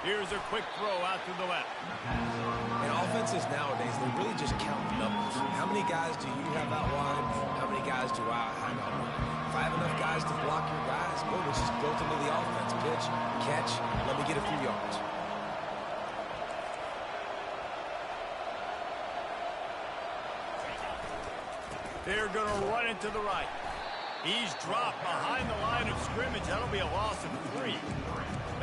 Here's a quick throw out to the left. In offenses nowadays, they really just count numbers. How many guys do you have out wide? How many guys do I have out wide? If I have enough guys to block your guys, boom, it's just built into the offense. Pitch, catch, let me get a few yards. They're going to run it to the right. He's dropped behind the line of scrimmage. That'll be a loss of 3.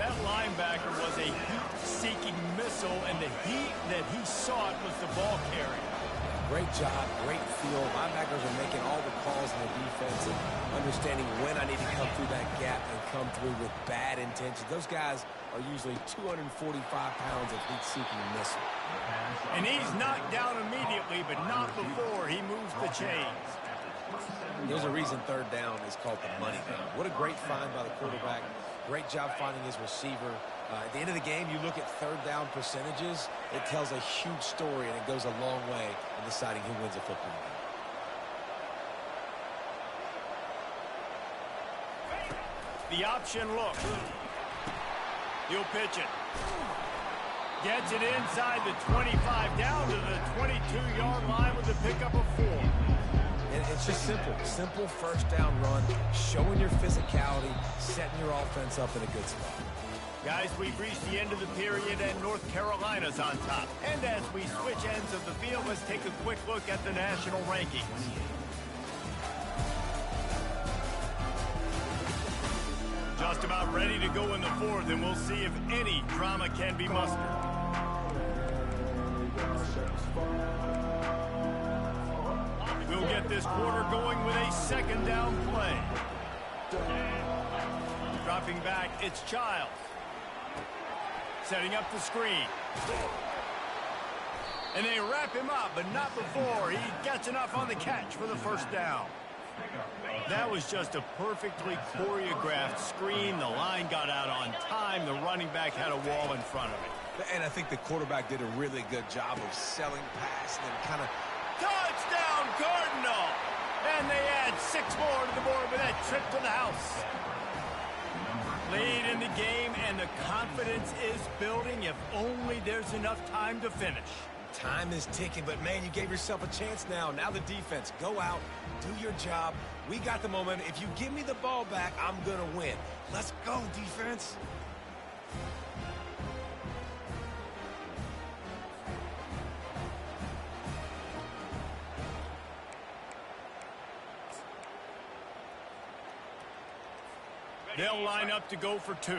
That linebacker was a heat-seeking missile, and the heat that he sought was the ball carrier. Great job, great feel. Linebackers are making all the calls in the defense and understanding when I need to come through that gap and come through with bad intentions. Those guys are usually 245 pounds of heat-seeking missile. And he's knocked down immediately, but not before he moves the chains. There's a reason third down is called the money down. What a great find by the quarterback. Great job finding his receiver. At the end of the game, you look at third down percentages. It tells a huge story, and it goes a long way in deciding who wins a football game. The option look. He'll pitch it. Gets it inside the 25, down to the 22-yard line with a pickup of 4. And it's just simple. Simple first down run, showing your physicality, setting your offense up in a good spot. Guys, we've reached the end of the period, and North Carolina's on top. And as we switch ends of the field, let's take a quick look at the national rankings. Just about ready to go in the 4th, and we'll see if any drama can be mustered. We'll get this quarter going with a second down play. Dropping back, it's Childs. Setting up the screen. And they wrap him up, but not before he gets enough on the catch for the first down. That was just a perfectly choreographed screen. The line got out on time. The running back had a wall in front of it. And I think the quarterback did a really good job of selling pass and then kind of... Touchdown, Cardinal! And they add 6 more to the board with that trip to the house. Lead in the game, and the confidence is building if only there's enough time to finish. Time is ticking, but, man, you gave yourself a chance now. Now the defense, go out, do your job. We got the momentum. If you give me the ball back, I'm going to win. Let's go, defense. They'll line up to go for 2.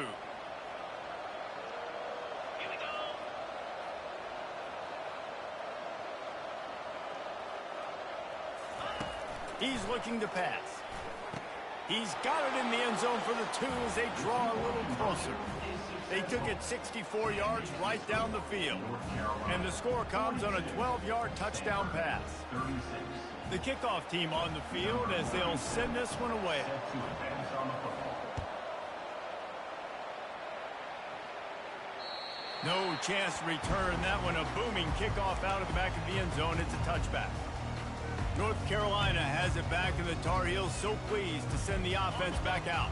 He's looking to pass. He's got it in the end zone for the 2 as they draw a little closer. They took it 64 yards right down the field. And the score comes on a 12-yard touchdown pass. The kickoff team on the field as they'll send this one away. No chance to return that one. A booming kickoff out of the back of the end zone. It's a touchback. North Carolina has it back, and the Tar Heels so pleased to send the offense back out.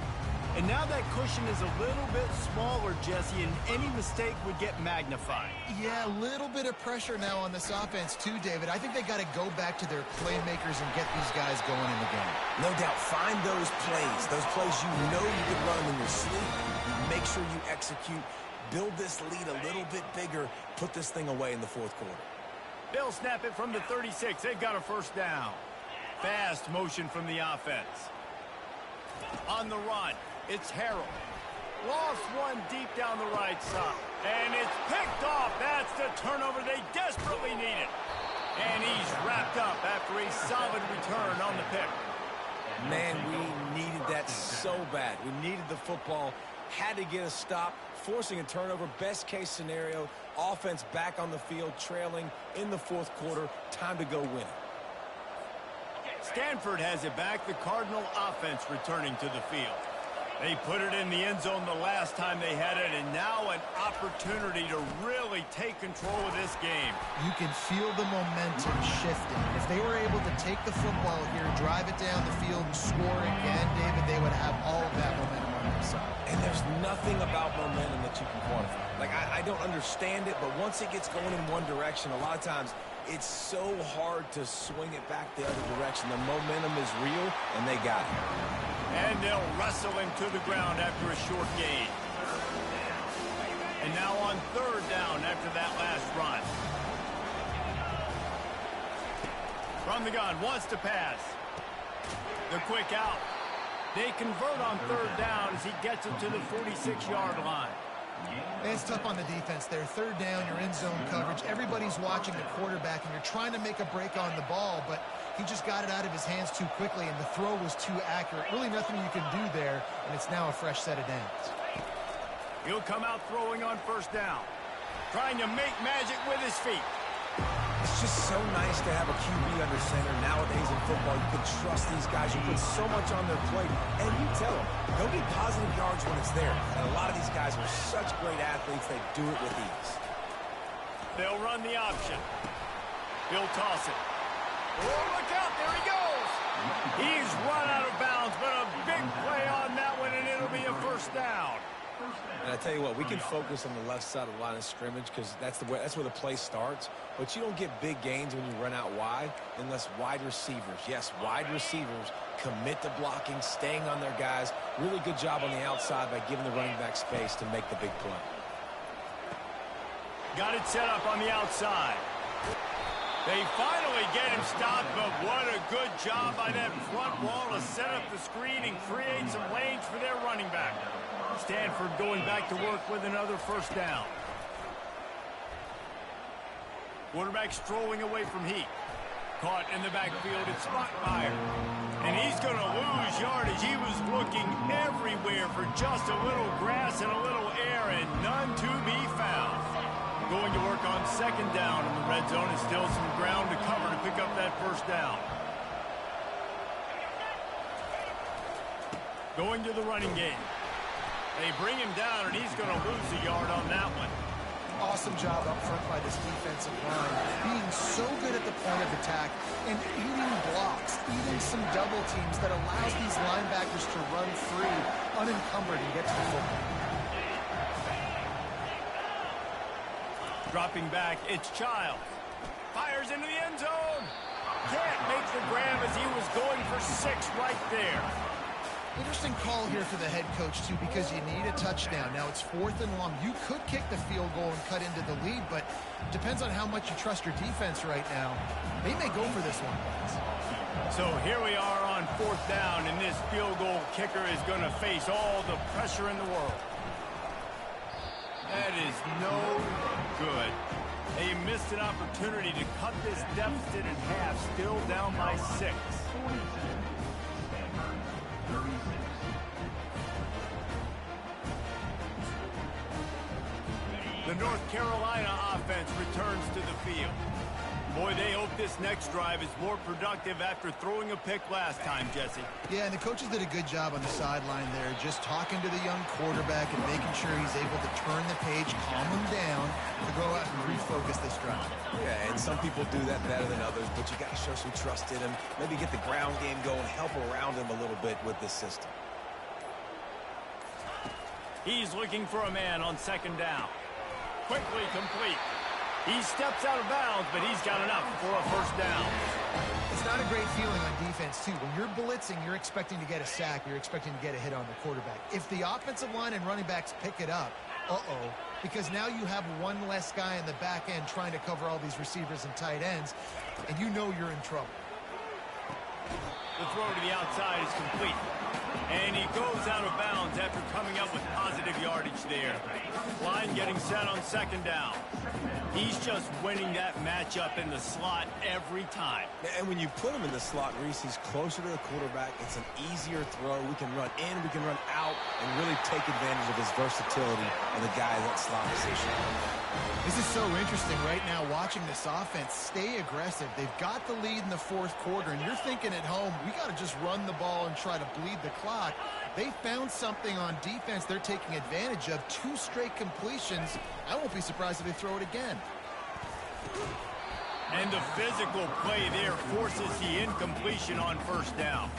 And now that cushion is a little bit smaller, Jesse, and any mistake would get magnified. Yeah, a little bit of pressure now on this offense too, David. I think they got to go back to their playmakers and get these guys going in the game. No doubt, find those plays you know you can run in your sleep. Make sure you execute. Build this lead a little bit bigger. Put this thing away in the fourth quarter. They'll snap it from the 36. They've got a first down. Fast motion from the offense. On the run, it's Harrell. Lost one deep down the right side. And it's picked off. That's the turnover they desperately needed. And he's wrapped up after a solid return on the pick. Man, we needed that so bad. We needed the football. Had to get a stop, forcing a turnover. Best case scenario, offense back on the field, trailing in the fourth quarter. Time to go win it. Stanford has it back. The Cardinal offense returning to the field. They put it in the end zone the last time they had it, and now an opportunity to really take control of this game. You can feel the momentum shifting. If they were able to take the football here, drive it down the field, and score again, David, they would have all of that momentum on their side. And there's nothing about momentum that you can quantify. Like, I don't understand it, but once it gets going in one direction, a lot of times it's so hard to swing it back the other direction. The momentum is real, and they got it. And they'll wrestle him to the ground after a short gain. And now on third down after that last run. From the gun, wants to pass. The quick out. They convert on third down as he gets it to the 46-yard line. It's tough on the defense there. Third down, you're in zone coverage. Everybody's watching the quarterback, and you're trying to make a break on the ball, but he just got it out of his hands too quickly, and the throw was too accurate. Really nothing you can do there, and it's now a fresh set of downs. He'll come out throwing on first down, trying to make magic with his feet. It's just so nice to have a QB under center. Nowadays in football, you can trust these guys. You put so much on their plate, and you tell them, go get positive yards when it's there. And a lot of these guys are such great athletes, they do it with ease. They'll run the option. He'll toss it. Oh, look out, there he goes. He's run out of bounds, but a big play on that one, and it'll be a first down. And I tell you what, we can focus on the left side of the line of scrimmage because that's where the play starts. But you don't get big gains when you run out wide unless wide receivers, yes, wide receivers, commit to blocking, staying on their guys. Really good job on the outside by giving the running back space to make the big play. Got it set up on the outside. They finally get him stopped, but what a good job by that front wall to set up the screen and create some lanes for their running back. Stanford going back to work with another first down. Quarterback strolling away from heat. Caught in the backfield, it's Spotmeyer. And he's going to lose yardage. He was looking everywhere for just a little grass and a little air, and none to be found. Going to work on second down in the red zone, and still some ground to cover to pick up that first down. Going to the running game. They bring him down, and he's going to lose a yard on that one. Awesome job up front by this defensive line, being so good at the point of attack and eating blocks, eating some double teams that allows these linebackers to run free, unencumbered, and get to the football. Dropping back, it's Childs. Fires into the end zone. Can't make the grab as he was going for 6 right there. Interesting call here for the head coach, too, because you need a touchdown. Now, it's 4th and long. You could kick the field goal and cut into the lead, but depends on how much you trust your defense right now. They may go for this one, guys. So here we are on 4th down, and this field goal kicker is going to face all the pressure in the world. That is no good. They missed an opportunity to cut this deficit in half, still down by 6. The North Carolina offense returns to the field. Boy, they hope this next drive is more productive after throwing a pick last time, Jesse. Yeah, and the coaches did a good job on the sideline there, just talking to the young quarterback and making sure he's able to turn the page, calm him down, to go out and refocus this drive. Yeah, and some people do that better than others, but you got to show some trust in him. Maybe get the ground game going, help around him a little bit with this system. He's looking for a man on second down. Quickly complete. He steps out of bounds, but he's got enough for a first down. It's not a great feeling on defense, too. When you're blitzing, you're expecting to get a sack. You're expecting to get a hit on the quarterback. If the offensive line and running backs pick it up, because now you have one less guy in the back end trying to cover all these receivers and tight ends, and you know you're in trouble. The throw to the outside is complete. And he goes out of bounds after coming up with positive yardage there. Line getting set on second down. He's just winning that matchup in the slot every time. And when you put him in the slot, Reese, he's closer to the quarterback. It's an easier throw. We can run in, we can run out, and really take advantage of his versatility of the guy in that slot position. This is so interesting right now, watching this offense stay aggressive. They've got the lead in the 4th quarter, and you're thinking at home, we got to just run the ball and try to bleed the clock. They found something on defense they're taking advantage of. 2 straight completions. I won't be surprised if they throw it again. And the physical play there forces the incompletion on first down.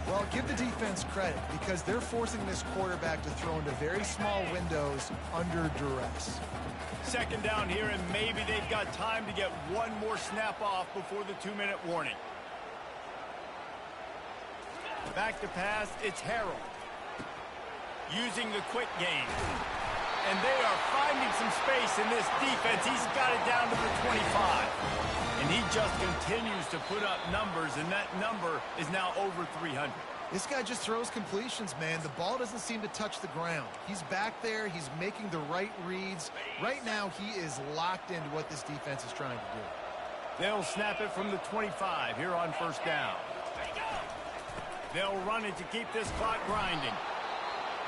Well, give the defense credit because they're forcing this quarterback to throw into very small windows under duress. Second down here, and maybe they've got time to get one more snap off before the 2-minute warning. Back to pass, it's Harrell. Using the quick game. And they are finding some space in this defense. He's got it down to the 25. And he just continues to put up numbers, and that number is now over 300. This guy just throws completions, man. The ball doesn't seem to touch the ground. He's back there. He's making the right reads. Right now, he is locked into what this defense is trying to do. They'll snap it from the 25 here on first down. They'll run it to keep this clock grinding.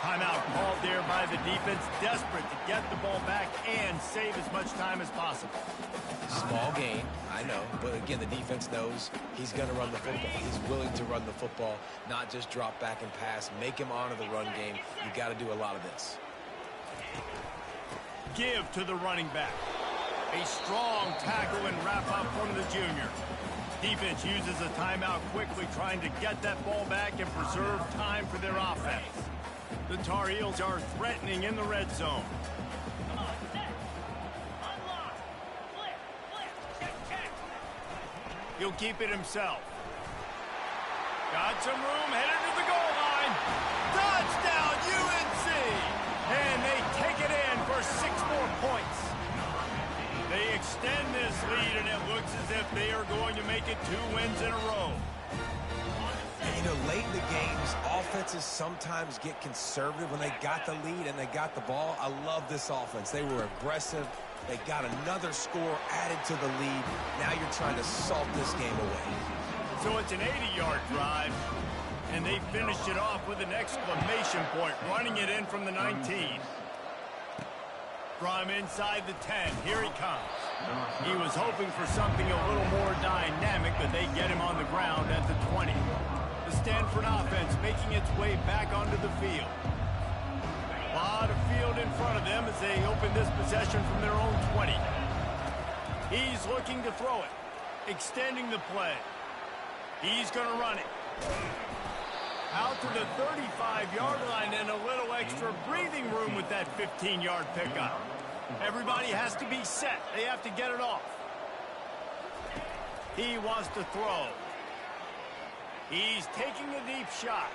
Timeout called there by the defense, desperate to get the ball back and save as much time as possible. Small gain, I know, but again, the defense knows he's going to run the football. He's willing to run the football, not just drop back and pass, make him honor the run game. You got to do a lot of this. Give to the running back. A strong tackle and wrap up from the junior. Defense uses a timeout quickly, trying to get that ball back and preserve time for their offense. The Tar Heels are threatening in the red zone. He'll keep it himself. Got some room, headed to the goal line. Touchdown, UNC! And they take it in for 6 more points. They extend this lead, and it looks as if they are going to make it 2 wins in a row. And, you know, late in the games, offenses sometimes get conservative when they got the lead and they got the ball. I love this offense. They were aggressive. They got another score added to the lead. Now you're trying to salt this game away. So it's an 80-yard drive, and they finished it off with an exclamation point, running it in from the 19. From inside the 10, here he comes. He was hoping for something a little more dynamic, but they get him on the ground at the 20. The Stanford offense making its way back onto the field. A lot of field in front of them as they open this possession from their own 20. He's looking to throw it, extending the play. He's going to run it. Out to the 35-yard line and a little extra breathing room with that 15-yard pickup. Everybody has to be set. They have to get it off. He wants to throw. He's taking a deep shot.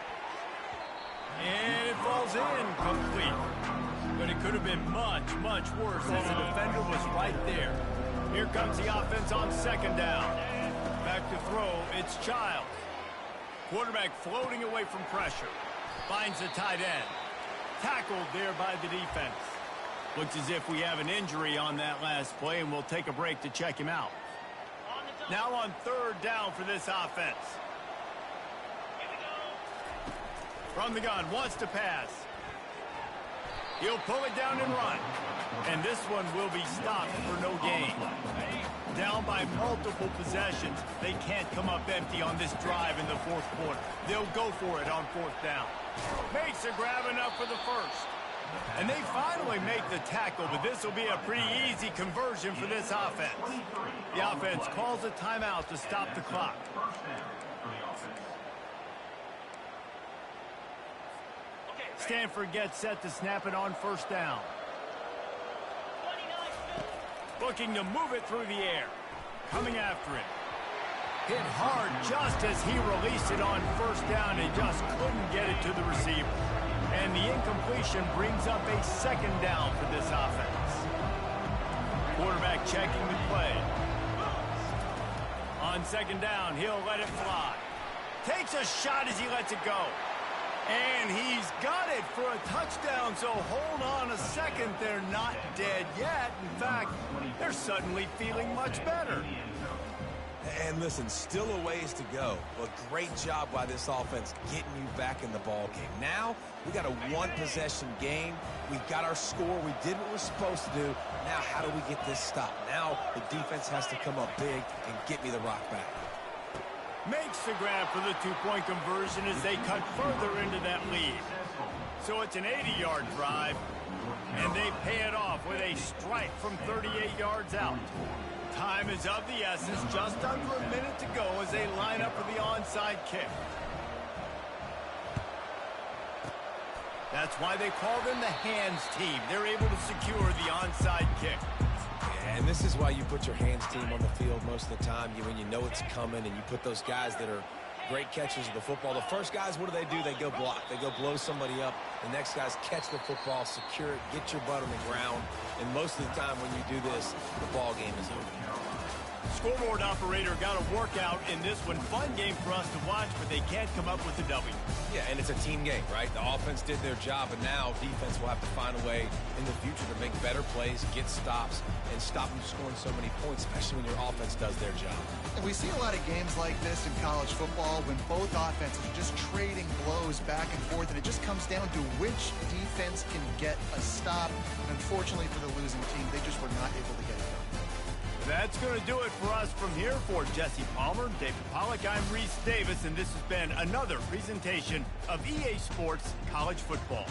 And it falls in complete. But it could have been much, much worse as the defender was right there. Here comes the offense on second down. Back to throw, it's Childs. Quarterback floating away from pressure. Finds the tight end. Tackled there by the defense. Looks as if we have an injury on that last play, and we'll take a break to check him out. Now on third down for this offense. From the gun, wants to pass. He'll pull it down and run. And this one will be stopped for no gain. Down by multiple possessions, they can't come up empty on this drive in the fourth quarter. They'll go for it on fourth down. Makes a grab enough for the first. And they finally make the tackle, but this will be a pretty easy conversion for this offense. The offense calls a timeout to stop the clock. Stanford gets set to snap it on first down. Looking to move it through the air. Coming after it. Hit hard just as he released it on first down and just couldn't get it to the receiver. And the incompletion brings up a second down for this offense. Quarterback checking the play. On second down, he'll let it fly. Takes a shot as he lets it go. And he's got it for a touchdown, so hold on a second. They're not dead yet. In fact, they're suddenly feeling much better. And listen, still a ways to go, but great job by this offense getting you back in the ball game. Now, we got a one-possession game. We got our score. We did what we're supposed to do. Now, how do we get this stopped? Now, the defense has to come up big and get me the rock back. Makes the grab for the two-point conversion as they cut further into that lead. So it's an 80-yard drive, and they pay it off with a strike from 38 yards out. Time is of the essence, just under a minute to go as they line up for the onside kick. That's why they call them the hands team. They're able to secure the onside kick. And this is why you put your hands team on the field most of the time. When you know it's coming, and you put those guys that are great catchers of the football. The first guys, what do? They go block. They go blow somebody up. The next guys catch the football, secure it, get your butt on the ground. And most of the time when you do this, the ball game is over. Scoreboard operator got a workout in this one. Fun game for us to watch, but they can't come up with a W. Yeah, and it's a team game, right? The offense did their job, and now defense will have to find a way in the future to make better plays, get stops, and stop them scoring so many points, especially when your offense does their job. And we see a lot of games like this in college football when both offenses are just trading blows back and forth, and it just comes down to which defense can get a stop. And unfortunately for the losing team, they just were not able to get it done. That's going to do it for us from here. For Jesse Palmer, David Pollack, I'm Reese Davis, and this has been another presentation of EA Sports College Football.